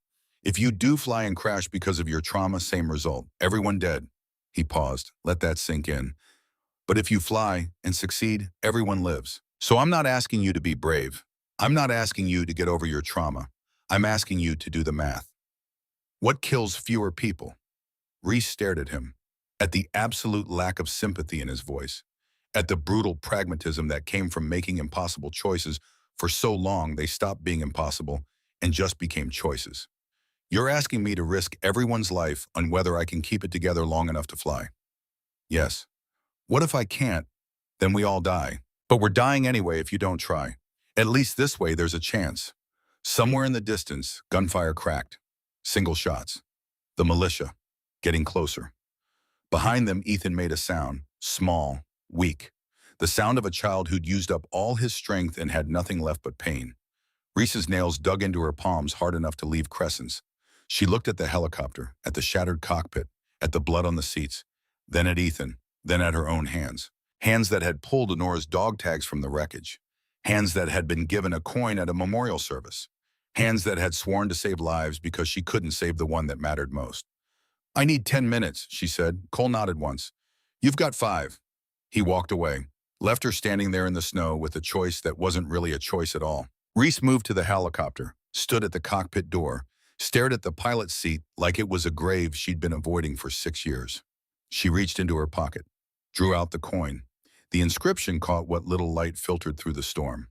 If you do fly and crash because of your trauma, same result. Everyone dead. He paused. Let that sink in. But if you fly and succeed, everyone lives. So I'm not asking you to be brave. I'm not asking you to get over your trauma. I'm asking you to do the math. What kills fewer people? Reese stared at him, at the absolute lack of sympathy in his voice, at the brutal pragmatism that came from making impossible choices for so long they stopped being impossible and just became choices. You're asking me to risk everyone's life on whether I can keep it together long enough to fly. Yes. What if I can't? Then we all die. But we're dying anyway if you don't try. At least this way there's a chance. Somewhere in the distance, gunfire cracked. Single shots. The militia. Getting closer. Behind them, Ethan made a sound. Small. Weak. The sound of a child who'd used up all his strength and had nothing left but pain. Reese's nails dug into her palms hard enough to leave crescents. She looked at the helicopter, at the shattered cockpit, at the blood on the seats, then at Ethan, then at her own hands. Hands that had pulled Nora's dog tags from the wreckage. Hands that had been given a coin at a memorial service. Hands that had sworn to save lives because she couldn't save the one that mattered most. I need 10 minutes, she said. Cole nodded once. You've got 5. He walked away, left her standing there in the snow with a choice that wasn't really a choice at all. Reese moved to the helicopter, stood at the cockpit door, stared at the pilot's seat like it was a grave she'd been avoiding for 6 years. She reached into her pocket, drew out the coin. The inscription caught what little light filtered through the storm.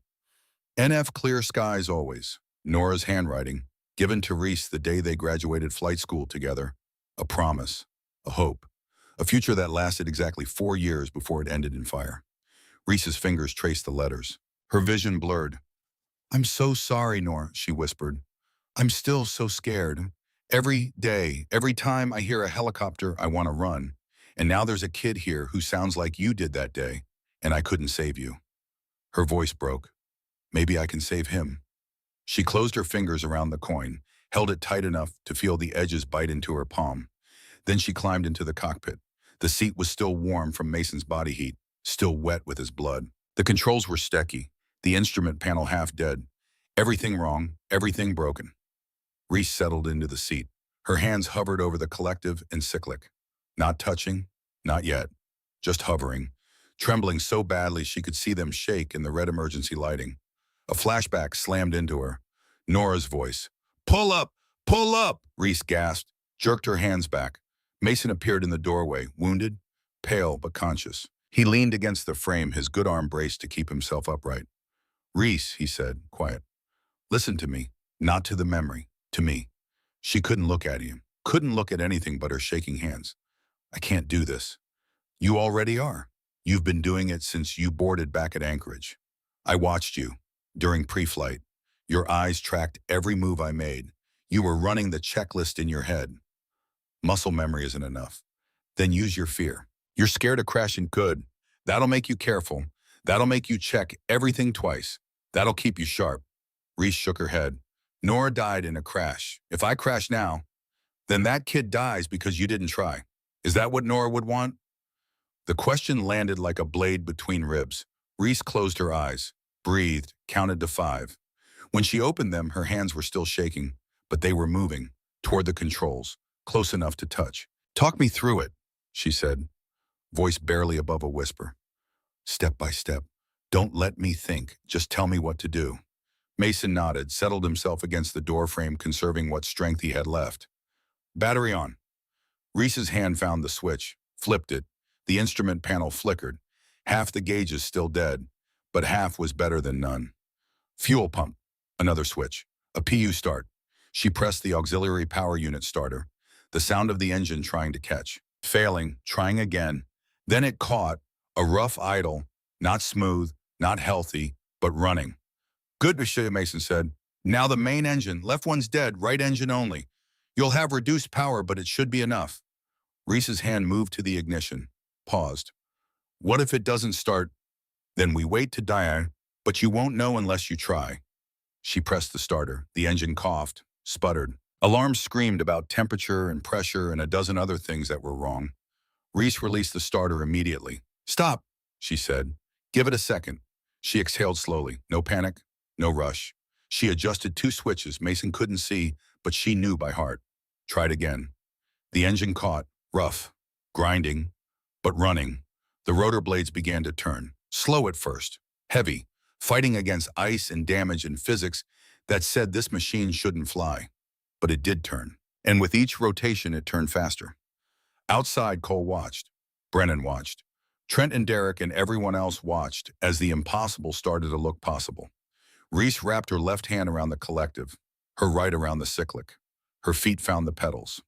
NF clear skies always. Nora's handwriting, given to Reese the day they graduated flight school together. A promise, a hope, a future that lasted exactly 4 years before it ended in fire. Reese's fingers traced the letters. Her vision blurred. I'm so sorry, Nora, she whispered. I'm still so scared. Every day, every time I hear a helicopter, I want to run. And now there's a kid here who sounds like you did that day, and I couldn't save you. Her voice broke. Maybe I can save him. She closed her fingers around the coin, held it tight enough to feel the edges bite into her palm. Then she climbed into the cockpit. The seat was still warm from Mason's body heat, still wet with his blood. The controls were stecky, the instrument panel half dead. Everything wrong, everything broken. Reese settled into the seat. Her hands hovered over the collective and cyclic. Not touching, not yet. Just hovering, trembling so badly she could see them shake in the red emergency lighting. A flashback slammed into her. Nora's voice. Pull up! Pull up! Reese gasped, jerked her hands back. Mason appeared in the doorway, wounded, pale but conscious. He leaned against the frame, his good arm braced to keep himself upright. Reese, he said, quiet. Listen to me, not to the memory, to me. She couldn't look at him, couldn't look at anything but her shaking hands. I can't do this. You already are. You've been doing it since you boarded back at Anchorage. I watched you. During pre-flight, your eyes tracked every move I made. You were running the checklist in your head. Muscle memory isn't enough. Then use your fear. You're scared of crashing. Good. That'll make you careful. That'll make you check everything twice. That'll keep you sharp. Reese shook her head. Nora died in a crash. If I crash now, then that kid dies because you didn't try. Is that what Nora would want? The question landed like a blade between ribs. Reese closed her eyes, breathed, counted to 5. When she opened them, her hands were still shaking, but they were moving toward the controls, close enough to touch. Talk me through it, she said, voice barely above a whisper. Step by step. Don't let me think. Just tell me what to do. Mason nodded, settled himself against the doorframe, conserving what strength he had left. Battery on. Reese's hand found the switch, flipped it. The instrument panel flickered. Half the gauges still dead, but half was better than none. Fuel pump. Another switch. A PU start. She pressed the auxiliary power unit starter. The sound of the engine trying to catch. Failing, trying again. Then it caught, a rough idle, not smooth, not healthy, but running. Good, Monsieur Mason said. Now the main engine, left one's dead, right engine only. You'll have reduced power, but it should be enough. Reese's hand moved to the ignition, paused. What if it doesn't start? Then we wait to die, but you won't know unless you try. She pressed the starter. The engine coughed, sputtered. Alarms screamed about temperature and pressure and a dozen other things that were wrong. Reese released the starter immediately. Stop, she said. Give it a second. She exhaled slowly. No panic, no rush. She adjusted 2 switches Mason couldn't see, but she knew by heart. Tried again. The engine caught, rough, grinding, but running. The rotor blades began to turn, slow at first, heavy, fighting against ice and damage in physics that said this machine shouldn't fly. But it did turn, and with each rotation it turned faster. Outside, Cole watched. Brennan watched. Trent and Derek and everyone else watched as the impossible started to look possible. Reese wrapped her left hand around the collective, her right around the cyclic. Her feet found the pedals.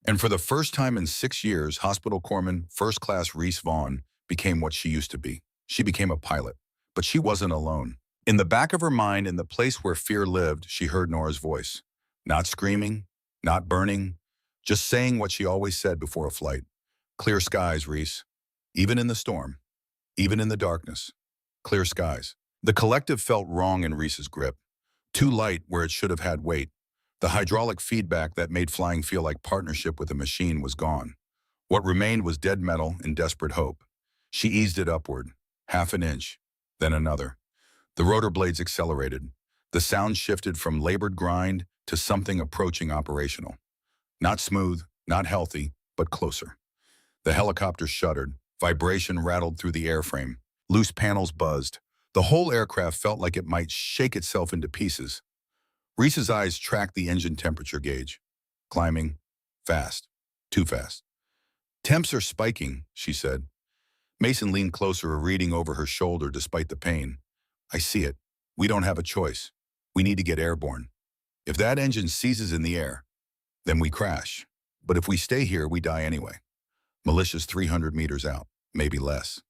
And for the first time in 6 years, Hospital Corpsman First Class Reese Vaughn became what she used to be. She became a pilot, but she wasn't alone. In the back of her mind, in the place where fear lived, she heard Nora's voice. Not screaming, not burning, just saying what she always said before a flight. Clear skies, Reese. Even in the storm. Even in the darkness. Clear skies. The collective felt wrong in Reese's grip. Too light where it should have had weight. The hydraulic feedback that made flying feel like partnership with a machine was gone. What remained was dead metal and desperate hope. She eased it upward, half an inch, then another. The rotor blades accelerated. The sound shifted from labored grind to something approaching operational. Not smooth, not healthy, but closer. The helicopter shuddered. Vibration rattled through the airframe. Loose panels buzzed. The whole aircraft felt like it might shake itself into pieces. Reese's eyes tracked the engine temperature gauge. Climbing. Fast. Too fast. Temps are spiking, she said. Mason leaned closer, reading over her shoulder despite the pain. I see it. We don't have a choice. We need to get airborne. If that engine seizes in the air, then we crash. But if we stay here, we die anyway. Militia's 300 meters out, maybe less.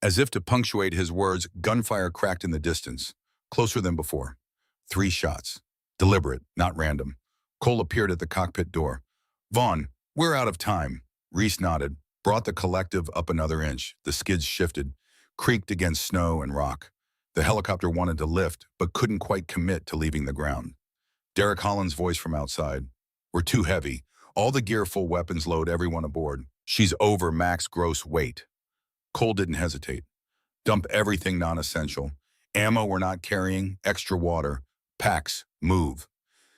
As if to punctuate his words, gunfire cracked in the distance, closer than before. 3 shots. Deliberate, not random. Cole appeared at the cockpit door. Vaughn, we're out of time. Reese nodded, brought the collective up another inch. The skids shifted, creaked against snow and rock. The helicopter wanted to lift, but couldn't quite commit to leaving the ground. Derek Holland's voice from outside. We're too heavy. All the gear, full weapons load, everyone aboard. She's over max gross weight. Cole didn't hesitate. Dump everything non-essential. Ammo we're not carrying, extra water. Packs, move.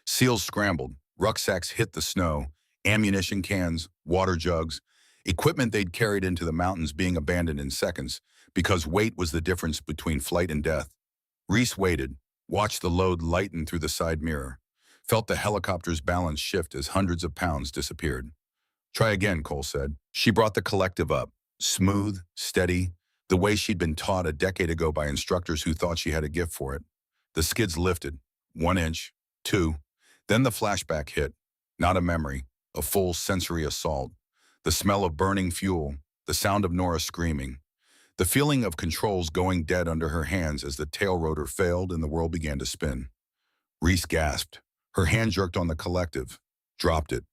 SEALs scrambled. Rucksacks hit the snow. Ammunition cans, water jugs. Equipment they'd carried into the mountains being abandoned in seconds because weight was the difference between flight and death. Reese waited, watched the load lighten through the side mirror, felt the helicopter's balance shift as hundreds of pounds disappeared. Try again, Cole said. She brought the collective up, smooth, steady, the way she'd been taught a decade ago by instructors who thought she had a gift for it. The skids lifted, 1 inch, 2. Then the flashback hit, not a memory, a full sensory assault. The smell of burning fuel, the sound of Nora screaming, the feeling of controls going dead under her hands as the tail rotor failed and the world began to spin. Reese gasped. Her hand jerked on the collective, dropped it.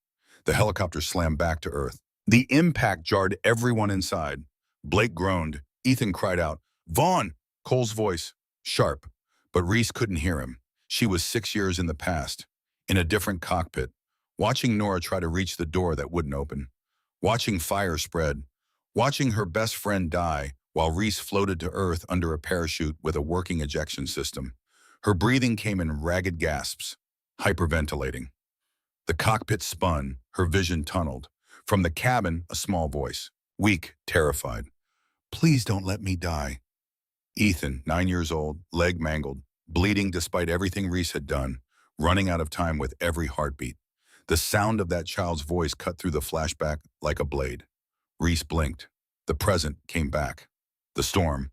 The helicopter slammed back to earth. The impact jarred everyone inside. Blake groaned. Ethan cried out, Vaughn! Cole's voice, sharp, but Reese couldn't hear him. She was 6 years in the past, in a different cockpit, watching Nora try to reach the door that wouldn't open, watching fire spread, watching her best friend die while Reese floated to Earth under a parachute with a working ejection system. Her breathing came in ragged gasps, hyperventilating. The cockpit spun, her vision tunneled. From the cabin, a small voice, weak, terrified. Please don't let me die. Ethan, 9 years old, leg mangled, bleeding despite everything Reese had done, running out of time with every heartbeat. The sound of that child's voice cut through the flashback like a blade. Reese blinked. The present came back. The storm,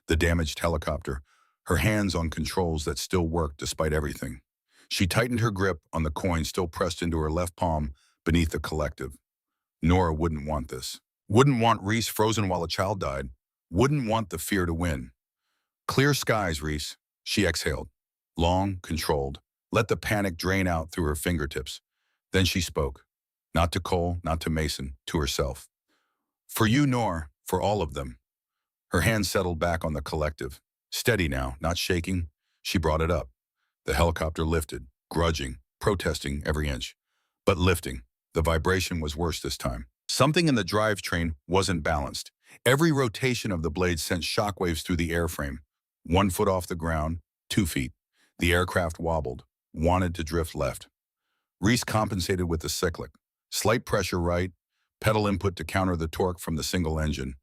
the damaged helicopter, her hands on controls that still worked despite everything. She tightened her grip on the coin still pressed into her left palm beneath the collective. Nora wouldn't want this. Wouldn't want Reese frozen while a child died. Wouldn't want the fear to win. Clear skies, Reese. She exhaled. Long, controlled. Let the panic drain out through her fingertips. Then she spoke. Not to Cole, not to Mason, to herself. For you, Nor, for all of them. Her hand settled back on the collective. Steady now, not shaking. She brought it up. The helicopter lifted, grudging, protesting every inch. But lifting. The vibration was worse this time. Something in the drivetrain wasn't balanced. Every rotation of the blade sent shockwaves through the airframe. 1 foot off the ground, 2 feet. The aircraft wobbled, wanted to drift left. Reese compensated with the cyclic. Slight pressure right, pedal input to counter the torque from the single engine.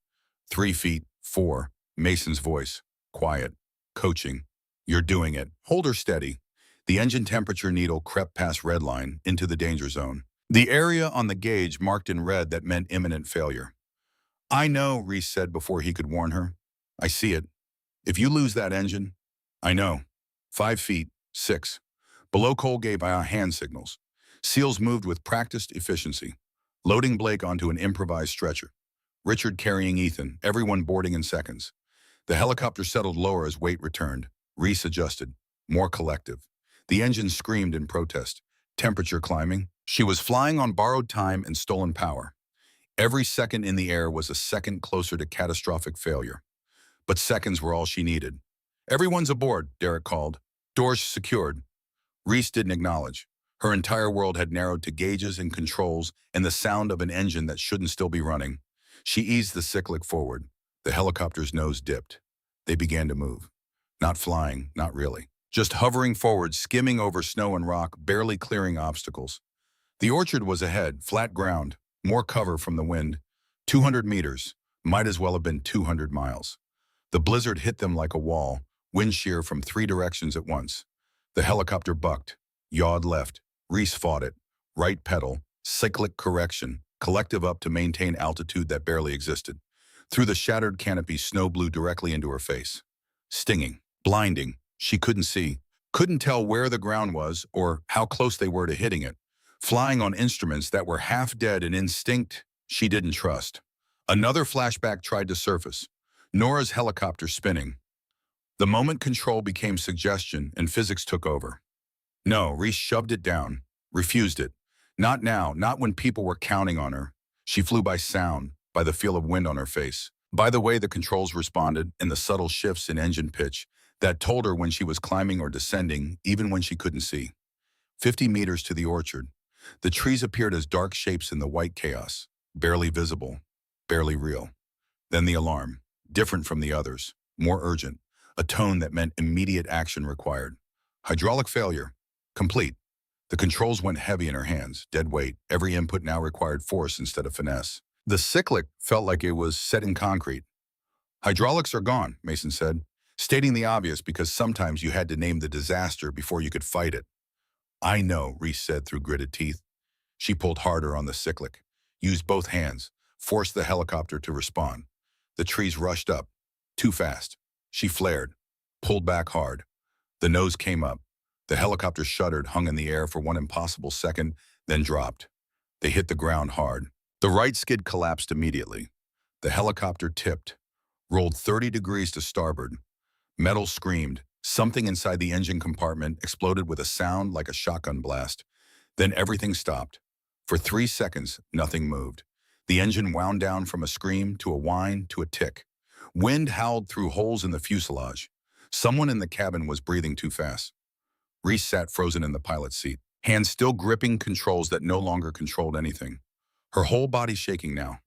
3 feet, 4. Mason's voice. Quiet. Coaching. You're doing it. Hold her steady. The engine temperature needle crept past red line into the danger zone. The area on the gauge marked in red that meant imminent failure. I know, Reese said before he could warn her. I see it. If you lose that engine, I know. 5 feet, 6. Below Cole gave hand signals. SEALs moved with practiced efficiency, loading Blake onto an improvised stretcher. Richard carrying Ethan, everyone boarding in seconds. The helicopter settled lower as weight returned. Reese adjusted, more collective. The engine screamed in protest, temperature climbing. She was flying on borrowed time and stolen power. Every second in the air was a second closer to catastrophic failure. But seconds were all she needed. Everyone's aboard, Derek called. Doors secured. Reese didn't acknowledge. Her entire world had narrowed to gauges and controls and the sound of an engine that shouldn't still be running. She eased the cyclic forward. The helicopter's nose dipped. They began to move. Not flying, not really. Just hovering forward, skimming over snow and rock, barely clearing obstacles. The orchard was ahead, flat ground, more cover from the wind. 200 meters, might as well have been 200 miles. The blizzard hit them like a wall, wind shear from 3 directions at once. The helicopter bucked, yawed left. Reese fought it. Right pedal, cyclic correction, collective up to maintain altitude that barely existed. Through the shattered canopy, snow blew directly into her face. Stinging, blinding. She couldn't see, couldn't tell where the ground was or how close they were to hitting it. Flying on instruments that were half dead and instinct she didn't trust. Another flashback tried to surface. Nora's helicopter spinning. The moment control became suggestion and physics took over. No, Reese shoved it down, refused it. Not now, not when people were counting on her. She flew by sound, by the feel of wind on her face, by the way the controls responded and the subtle shifts in engine pitch that told her when she was climbing or descending, even when she couldn't see. 50 meters to the orchard. The trees appeared as dark shapes in the white chaos, barely visible, barely real. Then the alarm, different from the others, more urgent, a tone that meant immediate action required. Hydraulic failure, complete. The controls went heavy in her hands, dead weight. Every input now required force instead of finesse. The cyclic felt like it was set in concrete. Hydraulics are gone, Mason said, stating the obvious because sometimes you had to name the disaster before you could fight it. I know, Reese said through gritted teeth. She pulled harder on the cyclic, used both hands, forced the helicopter to respond. The trees rushed up, too fast. She flared, pulled back hard. The nose came up. The helicopter shuddered, hung in the air for one impossible second, then dropped. They hit the ground hard. The right skid collapsed immediately. The helicopter tipped, rolled 30 degrees to starboard. Metal screamed. Something inside the engine compartment exploded with a sound like a shotgun blast. Then everything stopped. For 3 seconds, nothing moved. The engine wound down from a scream to a whine to a tick. Wind howled through holes in the fuselage. Someone in the cabin was breathing too fast. Reese sat frozen in the pilot's seat, hands still gripping controls that no longer controlled anything. Her whole body shaking now.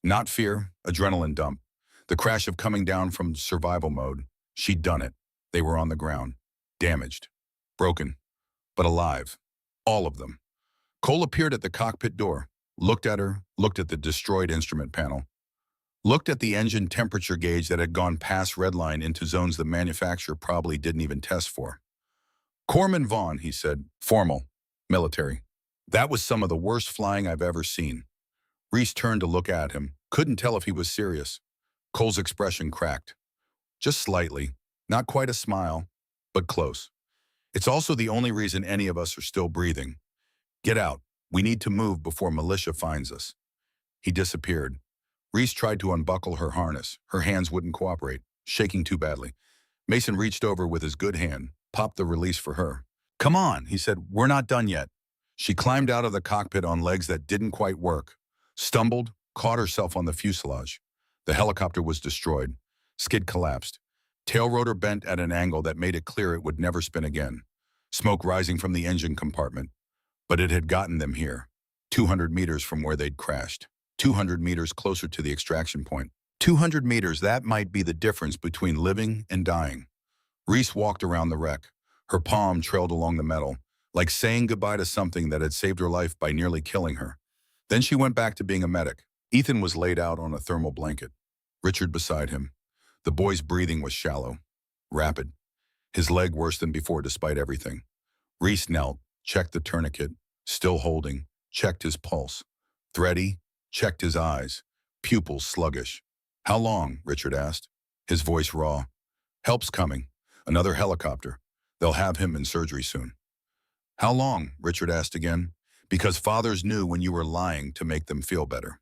Not fear, adrenaline dump. The crash of coming down from survival mode. She'd done it. They were on the ground. Damaged. Broken. But alive. All of them. Cole appeared at the cockpit door, looked at her, looked at the destroyed instrument panel, looked at the engine temperature gauge that had gone past redline into zones the manufacturer probably didn't even test for. Corpsman Vaughn, he said, formal, military. That was some of the worst flying I've ever seen. Reese turned to look at him, couldn't tell if he was serious. Cole's expression cracked. Just slightly, not quite a smile, but close. It's also the only reason any of us are still breathing. Get out. We need to move before militia finds us. He disappeared. Reese tried to unbuckle her harness. Her hands wouldn't cooperate, shaking too badly. Mason reached over with his good hand, popped the release for her. Come on, he said, we're not done yet. She climbed out of the cockpit on legs that didn't quite work, stumbled, caught herself on the fuselage. The helicopter was destroyed. Skid collapsed. Tail rotor bent at an angle that made it clear it would never spin again. Smoke rising from the engine compartment. But it had gotten them here, 200 meters from where they'd crashed, 200 meters closer to the extraction point. 200 meters, that might be the difference between living and dying. Reese walked around the wreck. Her palm trailed along the metal, like saying goodbye to something that had saved her life by nearly killing her. Then she went back to being a medic. Ethan was laid out on a thermal blanket, Richard beside him. The boy's breathing was shallow, rapid, his leg worse than before despite everything. Reese knelt, checked the tourniquet, still holding, checked his pulse. Thready, checked his eyes, pupils sluggish. How long? Richard asked, his voice raw. Help's coming. Another helicopter. They'll have him in surgery soon. How long? Richard asked again. Because fathers knew when you were lying to make them feel better.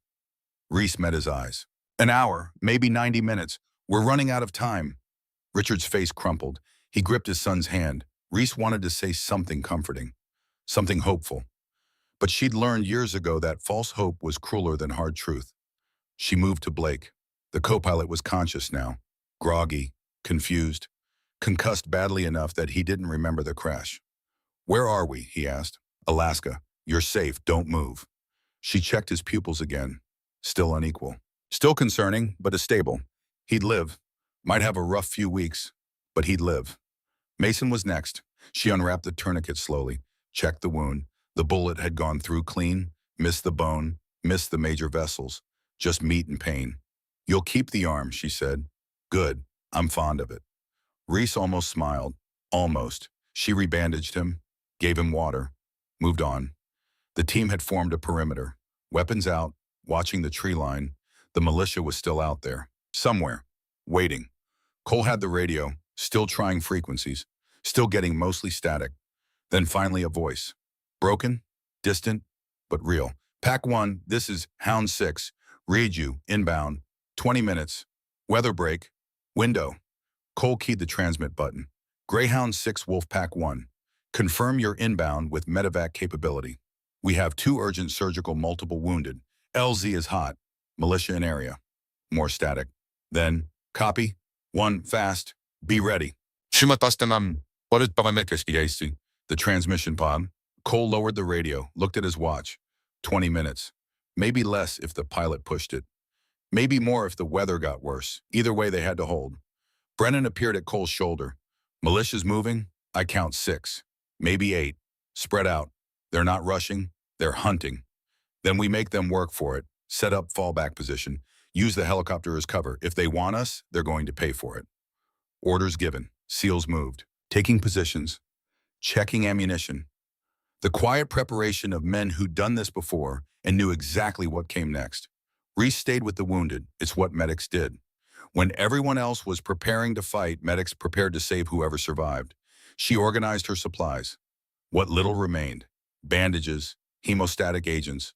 Reese met his eyes. An hour, maybe 90 minutes. We're running out of time. Richard's face crumpled. He gripped his son's hand. Reese wanted to say something comforting, something hopeful. But she'd learned years ago that false hope was crueler than hard truth. She moved to Blake. The co-pilot was conscious now, groggy, confused, concussed badly enough that he didn't remember the crash. Where are we? He asked. Alaska. You're safe. Don't move. She checked his pupils again. Still unequal. Still concerning, but stable. He'd live. Might have a rough few weeks, but he'd live. Mason was next. She unwrapped the tourniquet slowly, checked the wound. The bullet had gone through clean, missed the bone, missed the major vessels, just meat and pain. You'll keep the arm, she said. Good. I'm fond of it. Reese almost smiled. Almost. She rebandaged him, gave him water, moved on. The team had formed a perimeter. Weapons out, watching the tree line. The militia was still out there, somewhere, waiting. Cole had the radio, still trying frequencies, still getting mostly static. Then finally a voice. Broken, distant, but real. Pack 1, this is Hound 6. Read you, inbound. 20 minutes. Weather break. Window. Cole keyed the transmit button. Greyhound 6 Wolfpack 1. Confirm your inbound with medevac capability. We have 2 urgent surgical multiple wounded. LZ is hot. Militia in area. More static. Then, copy. 1, fast. Be ready. The transmission pod. Cole lowered the radio, looked at his watch. 20 minutes. Maybe less if the pilot pushed it. Maybe more if the weather got worse. Either way, they had to hold. Brennan appeared at Cole's shoulder. Militia's moving. I count 6. Maybe 8. Spread out. They're not rushing. They're hunting. Then we make them work for it. Set up fallback position. Use the helicopter as cover. If they want us, they're going to pay for it. Orders given. SEALs moved. Taking positions. Checking ammunition. The quiet preparation of men who'd done this before and knew exactly what came next. Reese stayed with the wounded. It's what medics did. When everyone else was preparing to fight, medics prepared to save whoever survived. She organized her supplies. What little remained. Bandages, hemostatic agents,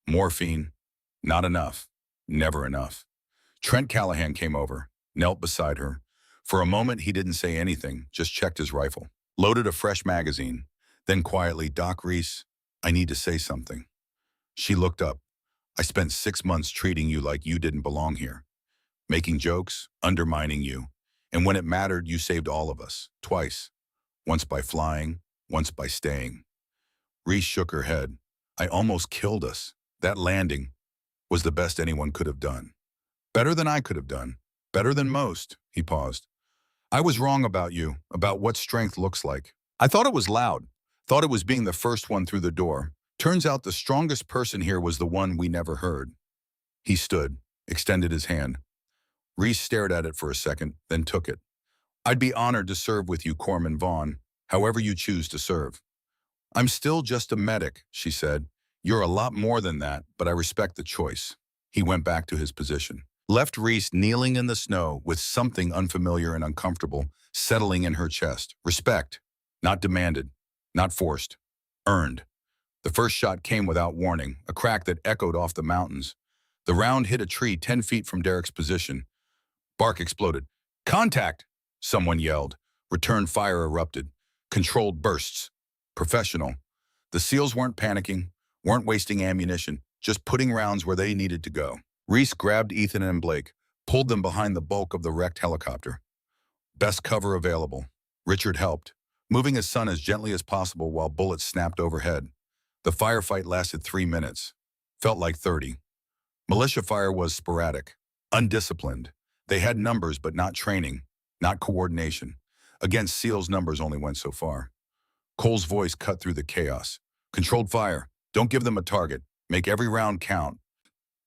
morphine. Not enough. Never enough. Trent Callahan came over, knelt beside her. For a moment, he didn't say anything, just checked his rifle. Loaded a fresh magazine. Then quietly, Doc Reese, I need to say something. She looked up. I spent 6 months treating you like you didn't belong here. Making jokes, undermining you. And when it mattered, you saved all of us. Twice. once by flying, once by staying. Reese shook her head. I almost killed us. That landing was the best anyone could have done. Better than I could have done. Better than most, he paused. I was wrong about you, about what strength looks like. I thought it was loud, thought it was being the first one through the door. Turns out the strongest person here was the one we never heard. He stood, extended his hand. Reese stared at it for a second, then took it. I'd be honored to serve with you, Corman Vaughn, however you choose to serve. I'm still just a medic, she said. You're a lot more than that, but I respect the choice. He went back to his position. Left Reese kneeling in the snow with something unfamiliar and uncomfortable settling in her chest. Respect. Not demanded. Not forced. Earned. The first shot came without warning, a crack that echoed off the mountains. The round hit a tree 10 feet from Derek's position. Bark exploded. Contact! Someone yelled. Return fire erupted. Controlled bursts. Professional. The SEALs weren't panicking, weren't wasting ammunition, just putting rounds where they needed to go. Reese grabbed Ethan and Blake, pulled them behind the bulk of the wrecked helicopter. Best cover available. Richard helped, moving his son as gently as possible while bullets snapped overhead. The firefight lasted 3 minutes. Felt like 30. Militia fire was sporadic, undisciplined. They had numbers but not training, not coordination. Against SEALs, numbers only went so far. Cole's voice cut through the chaos. Controlled fire. Don't give them a target. Make every round count.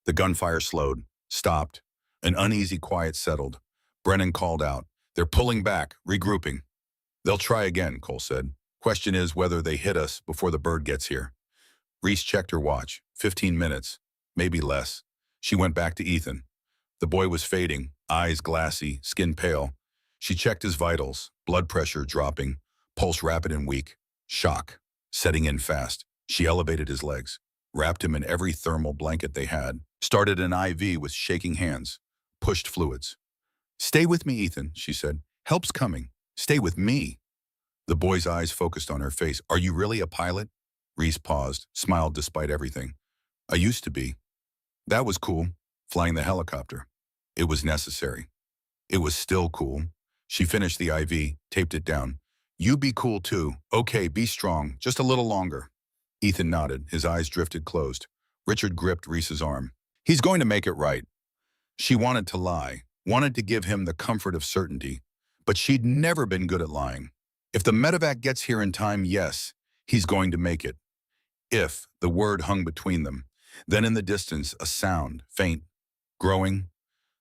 The gunfire slowed, stopped. An uneasy quiet settled. Brennan called out. They're pulling back, regrouping. They'll try again, Cole said. Question is whether they hit us before the bird gets here. Reese checked her watch. 15 minutes. Maybe less. She went back to Ethan. The boy was fading, eyes glassy, skin pale. She checked his vitals, blood pressure dropping, pulse rapid and weak. Shock, setting in fast. She elevated his legs, wrapped him in every thermal blanket they had, started an IV with shaking hands, pushed fluids. Stay with me, Ethan, she said. Help's coming. Stay with me. The boy's eyes focused on her face. Are you really a pilot? Reese paused, smiled despite everything. I used to be. That was cool, flying the helicopter. It was necessary. It was still cool. She finished the IV, taped it down. You be cool too. Okay, be strong. Just a little longer. Ethan nodded, his eyes drifted closed. Richard gripped Reese's arm. He's going to make it right. She wanted to lie, wanted to give him the comfort of certainty, but she'd never been good at lying. If the medevac gets here in time, yes, he's going to make it. If, the word hung between them. Then in the distance, a sound, faint, growing,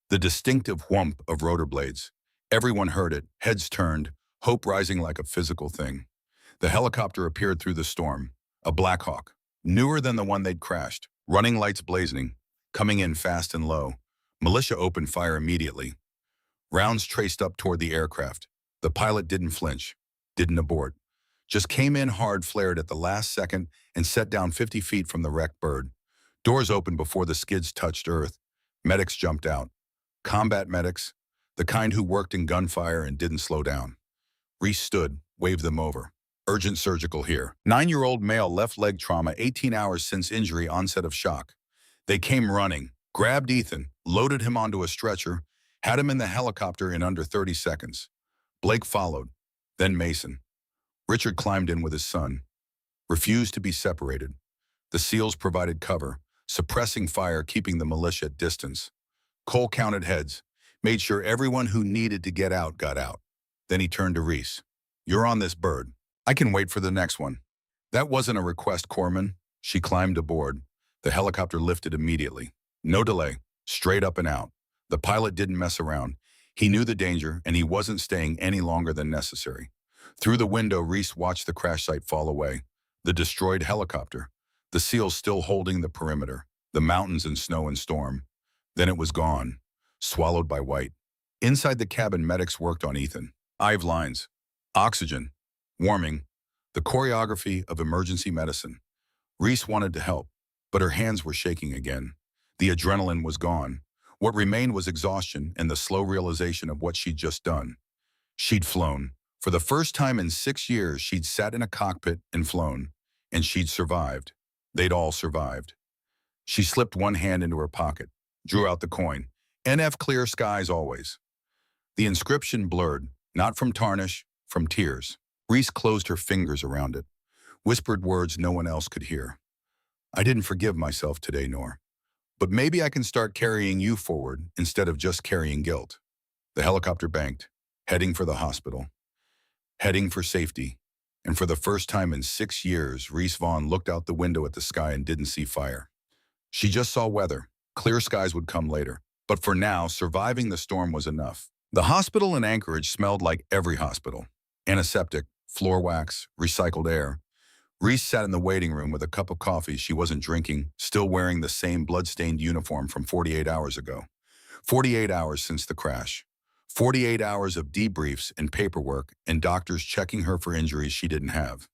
the distinctive whump of rotor blades. Everyone heard it, heads turned, hope rising like a physical thing. The helicopter appeared through the storm, a Black Hawk, newer than the one they'd crashed, running lights blazing, coming in fast and low. Militia opened fire immediately. Rounds traced up toward the aircraft. The pilot didn't flinch, didn't abort, just came in hard, flared at the last second, and set down 50 feet from the wrecked bird. Doors opened before the skids touched earth. Medics jumped out. Combat medics, the kind who worked in gunfire and didn't slow down. Reese stood, waved them over. Urgent surgical here. 9-year-old male left leg trauma, 18 hours since injury, onset of shock. They came running, grabbed Ethan, loaded him onto a stretcher, had him in the helicopter in under 30 seconds. Blake followed, then Mason. Richard climbed in with his son. Refused to be separated. The SEALs provided cover, suppressing fire, keeping the militia at distance. Cole counted heads, made sure everyone who needed to get out got out. Then he turned to Reese. You're on this bird. I can wait for the next one. That wasn't a request, Corman. She climbed aboard. The helicopter lifted immediately. No delay, straight up and out. The pilot didn't mess around. He knew the danger, and he wasn't staying any longer than necessary. Through the window, Reese watched the crash site fall away. The destroyed helicopter. The SEALs still holding the perimeter. The mountains in snow and storm. Then it was gone, swallowed by white. Inside the cabin, medics worked on Ethan. IV lines, oxygen, warming, the choreography of emergency medicine. Reese wanted to help, but her hands were shaking again. The adrenaline was gone. What remained was exhaustion and the slow realization of what she'd just done. She'd flown. For the first time in 6 years, she'd sat in a cockpit and flown, and she'd survived. They'd all survived. She slipped one hand into her pocket, drew out the coin. NF clear skies always. The inscription blurred, not from tarnish, from tears. Reese closed her fingers around it, whispered words no one else could hear. I didn't forgive myself today, Nor. But maybe I can start carrying you forward instead of just carrying guilt. The helicopter banked, heading for the hospital, heading for safety. And for the first time in 6 years, Reese Vaughn looked out the window at the sky and didn't see fire. She just saw weather. Clear skies would come later. But for now, surviving the storm was enough. The hospital in Anchorage smelled like every hospital. Antiseptic, floor wax, recycled air. Reese sat in the waiting room with a cup of coffee she wasn't drinking, still wearing the same blood-stained uniform from 48 hours ago. 48 hours since the crash. 48 hours of debriefs and paperwork and doctors checking her for injuries she didn't have.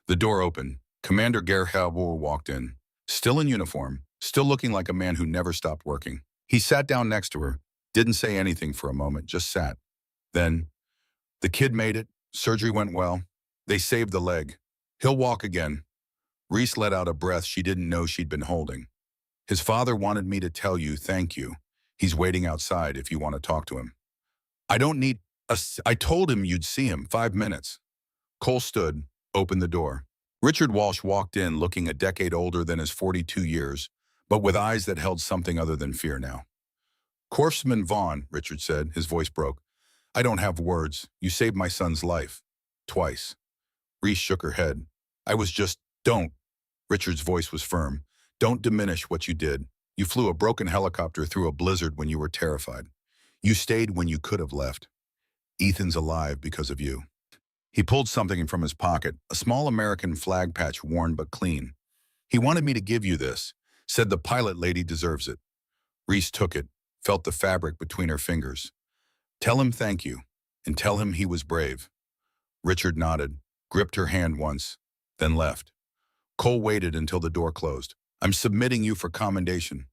The door opened. Commander Gerhalbor walked in, still in uniform, still looking like a man who never stopped working. He sat down next to her, didn't say anything for a moment, just sat. Then, the kid made it. Surgery went well. They saved the leg. He'll walk again. Reese let out a breath she didn't know she'd been holding. His father wanted me to tell you thank you. He's waiting outside if you want to talk to him. I don't need I told him you'd see him, 5 minutes. Cole stood, opened the door. Richard Walsh walked in looking a decade older than his 42 years, but with eyes that held something other than fear now. Corpsman Vaughn, Richard said, his voice broke. I don't have words. You saved my son's life. Twice. Reese shook her head. Don't. Richard's voice was firm. Don't diminish what you did. You flew a broken helicopter through a blizzard when you were terrified. You stayed when you could have left. Ethan's alive because of you. He pulled something from his pocket, a small American flag patch worn but clean. He wanted me to give you this, said the pilot lady deserves it. Reese took it, felt the fabric between her fingers. Tell him thank you, and tell him he was brave. Richard nodded, gripped her hand once, then left. Cole waited until the door closed. I'm submitting you for commendation.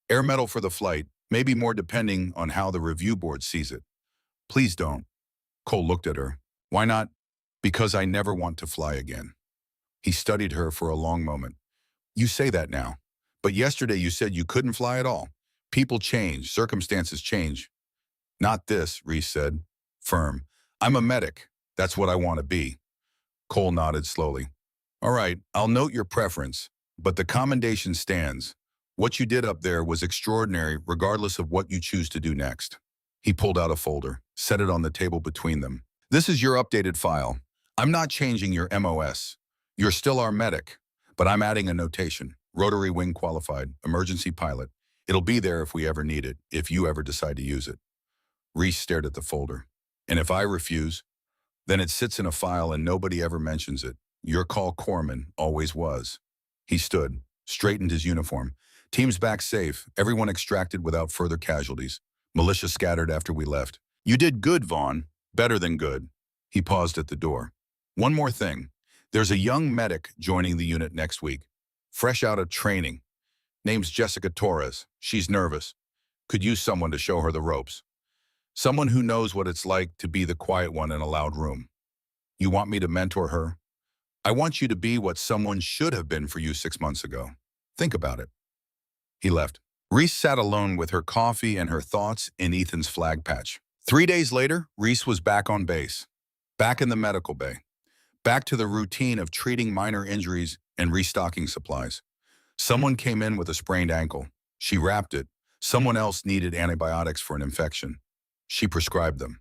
Air medal for the flight, maybe more depending on how the review board sees it. Please don't. Cole looked at her. Why not? Because I never want to fly again. He studied her for a long moment. You say that now, but yesterday you said you couldn't fly at all. People change, circumstances change. Not this, Reese said, firm. I'm a medic. That's what I want to be. Cole nodded slowly. All right, I'll note your preference, but the commendation stands. What you did up there was extraordinary regardless of what you choose to do next. He pulled out a folder, set it on the table between them. This is your updated file. I'm not changing your MOS. You're still our medic, but I'm adding a notation. Rotary wing qualified, emergency pilot. It'll be there if we ever need it, if you ever decide to use it. Reese stared at the folder. And if I refuse, then it sits in a file and nobody ever mentions it. Your call, Corpsman, always was. He stood, straightened his uniform. Teams back safe, everyone extracted without further casualties. Militia scattered after we left. You did good, Vaughn. Better than good. He paused at the door. One more thing. There's a young medic joining the unit next week. Fresh out of training. Name's Jessica Torres. She's nervous. Could use someone to show her the ropes. Someone who knows what it's like to be the quiet one in a loud room. You want me to mentor her? I want you to be what someone should have been for you 6 months ago. Think about it. He left. Reese sat alone with her coffee and her thoughts in Ethan's flag patch. 3 days later, Reese was back on base. Back in the medical bay. Back to the routine of treating minor injuries and restocking supplies. Someone came in with a sprained ankle. She wrapped it. Someone else needed antibiotics for an infection. She prescribed them.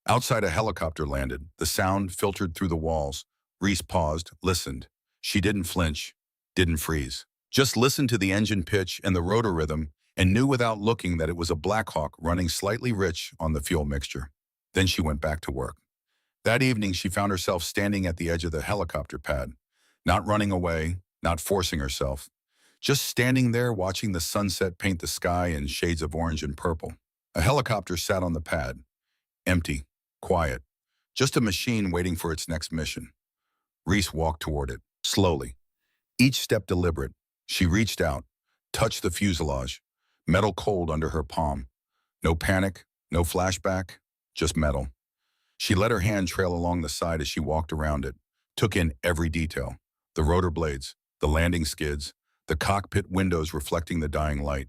Outside, a helicopter landed. The sound filtered through the walls. Reese paused, listened. She didn't flinch, didn't freeze. Just listened to the engine pitch and the rotor rhythm and knew without looking that it was a Black Hawk running slightly rich on the fuel mixture. Then she went back to work. That evening, she found herself standing at the edge of the helicopter pad, not running away, not forcing herself, just standing there watching the sunset paint the sky in shades of orange and purple. A helicopter sat on the pad, empty, quiet, just a machine waiting for its next mission. Reese walked toward it, slowly, each step deliberate. She reached out, touched the fuselage, metal cold under her palm. No panic, no flashback, just metal. She let her hand trail along the side as she walked around it, took in every detail. The rotor blades, the landing skids, the cockpit windows reflecting the dying light.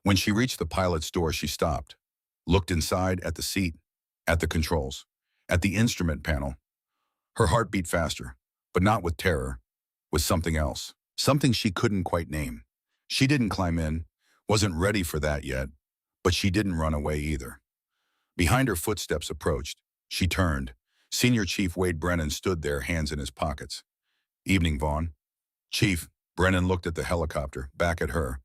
When she reached the pilot's door, she stopped, looked inside at the seat, at the controls, at the instrument panel. Her heart beat faster, but not with terror, with something else. Something she couldn't quite name. She didn't climb in, wasn't ready for that yet, but she didn't run away either. Behind her footsteps approached. She turned. Senior Chief Wade Brennan stood there, hands in his pockets. "Evening, Vaughn." "Chief," Brennan looked at the helicopter, back at her.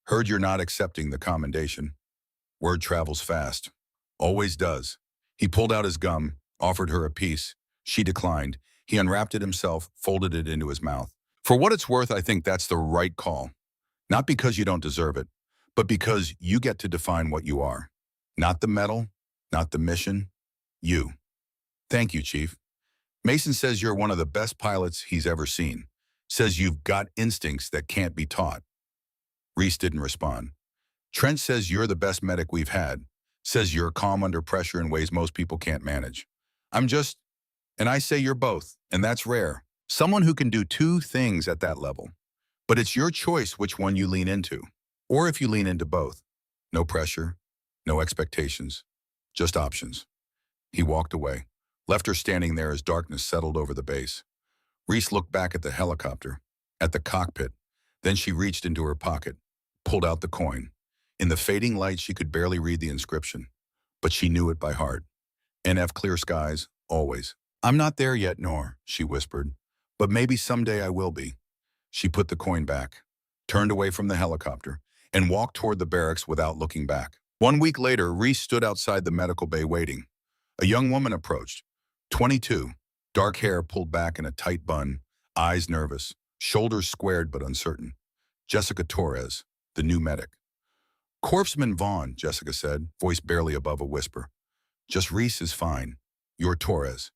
"Heard you're not accepting the commendation." "Word travels fast." "Always does." He pulled out his gum, offered her a piece. She declined. He unwrapped it himself, folded it into his mouth. "For what it's worth, I think that's the right call. Not because you don't deserve it, but because you get to define what you are. Not the medal, not the mission, you." "Thank you, Chief." "Mason says you're one of the best pilots he's ever seen. Says you've got instincts that can't be taught." Reese didn't respond. "Trent says you're the best medic we've had. Says you're calm under pressure in ways most people can't manage. I'm just, and I say you're both, and that's rare. Someone who can do two things at that level. But it's your choice which one you lean into. Or if you lean into both. No pressure, no expectations, just options." He walked away, left her standing there as darkness settled over the base. Reese looked back at the helicopter, at the cockpit. Then she reached into her pocket, pulled out the coin. In the fading light, she could barely read the inscription, but she knew it by heart. "NF clear skies, always." "I'm not there yet, Nor," she whispered, "but maybe someday I will be." She put the coin back, turned away from the helicopter, and walked toward the barracks without looking back. 1 week later, Reese stood outside the medical bay waiting. A young woman approached, 22, dark hair pulled back in a tight bun, eyes nervous, shoulders squared but uncertain. Jessica Torres, the new medic. "Corpsman Vaughn," Jessica said, voice barely above a whisper. "Just Reese is fine. You're Torres."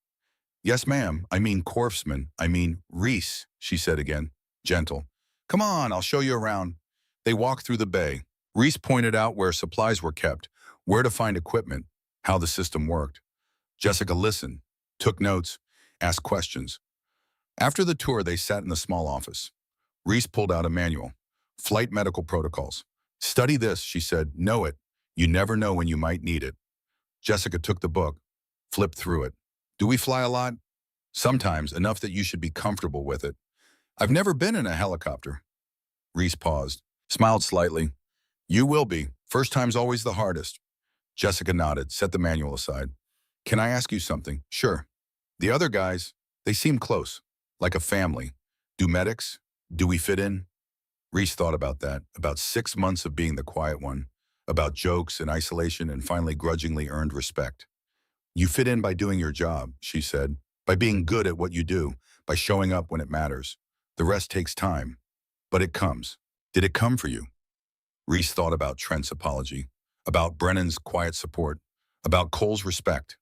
"Yes, ma'am. I mean Corpsman. I mean Reese," she said again, gentle. "Come on, I'll show you around." They walked through the bay. Reese pointed out where supplies were kept, where to find equipment, how the system worked. Jessica listened, took notes, asked questions. After the tour, they sat in the small office. Reese pulled out a manual. "Flight medical protocols. Study this," she said. "Know it. You never know when you might need it." Jessica took the book, flipped through it. "Do we fly a lot?" "Sometimes, enough that you should be comfortable with it." "I've never been in a helicopter." Reese paused, smiled slightly. "You will be. First time's always the hardest." Jessica nodded, set the manual aside. "Can I ask you something?" "Sure." "The other guys, they seem close, like a family. Do medics? Do we fit in?" Reese thought about that, about 6 months of being the quiet one, about jokes and isolation and finally grudgingly earned respect. "You fit in by doing your job," she said, "by being good at what you do, by showing up when it matters. The rest takes time, but it comes." "Did it come for you?" Reese thought about Trent's apology, about Brennan's quiet support, about Cole's respect.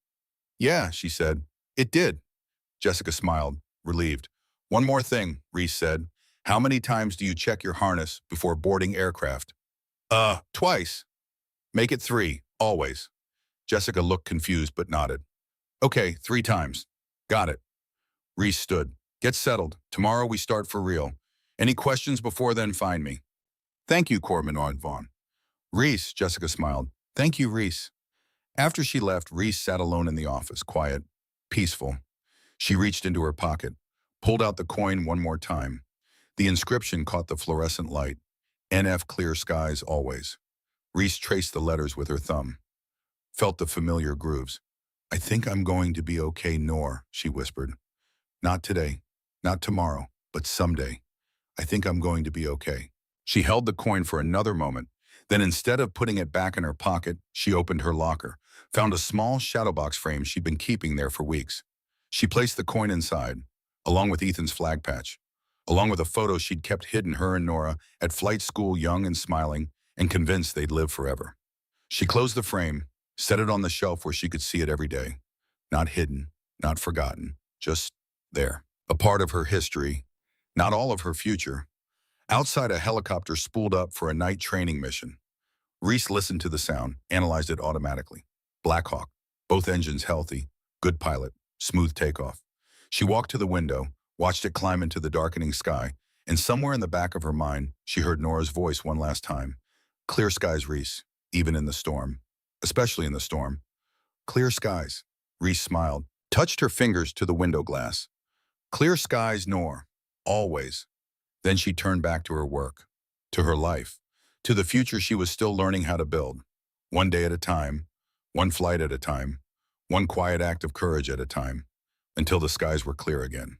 "Yeah," she said, "it did." Jessica smiled, relieved. "One more thing," Reese said. "How many times do you check your harness before boarding aircraft?" Twice." "Make it 3, always." Jessica looked confused but nodded. "Okay, 3 times. Got it." Reese stood. "Get settled. Tomorrow we start for real. Any questions before then, find me." "Thank you, Corpsman Vaughn." "Reese," Jessica smiled. "Thank you, Reese." After she left, Reese sat alone in the office, quiet, peaceful. She reached into her pocket, pulled out the coin one more time. The inscription caught the fluorescent light. "NF clear skies, always." Reese traced the letters with her thumb, felt the familiar grooves. "I think I'm going to be okay, Nor," she whispered. "Not today, not tomorrow, but someday. I think I'm going to be okay." She held the coin for another moment. Then instead of putting it back in her pocket, she opened her locker, found a small shadow box frame she'd been keeping there for weeks. She placed the coin inside, along with Ethan's flag patch, along with a photo she'd kept hidden her and Nora at flight school, young and smiling, and convinced they'd live forever. She closed the frame, set it on the shelf where she could see it every day. Not hidden, not forgotten, just there. A part of her history, not all of her future. Outside, a helicopter spooled up for a night training mission. Reese listened to the sound, analyzed it automatically. Black Hawk, both engines healthy, good pilot, smooth takeoff. She walked to the window, watched it climb into the darkening sky, and somewhere in the back of her mind, she heard Nora's voice one last time. "Clear skies, Reese, even in the storm. Especially in the storm." "Clear skies." Reese smiled, touched her fingers to the window glass. Clear skies, Nor. Always. Then she turned back to her work, to her life, to the future she was still learning how to build. One day at a time, one flight at a time, one quiet act of courage at a time, until the skies were clear again.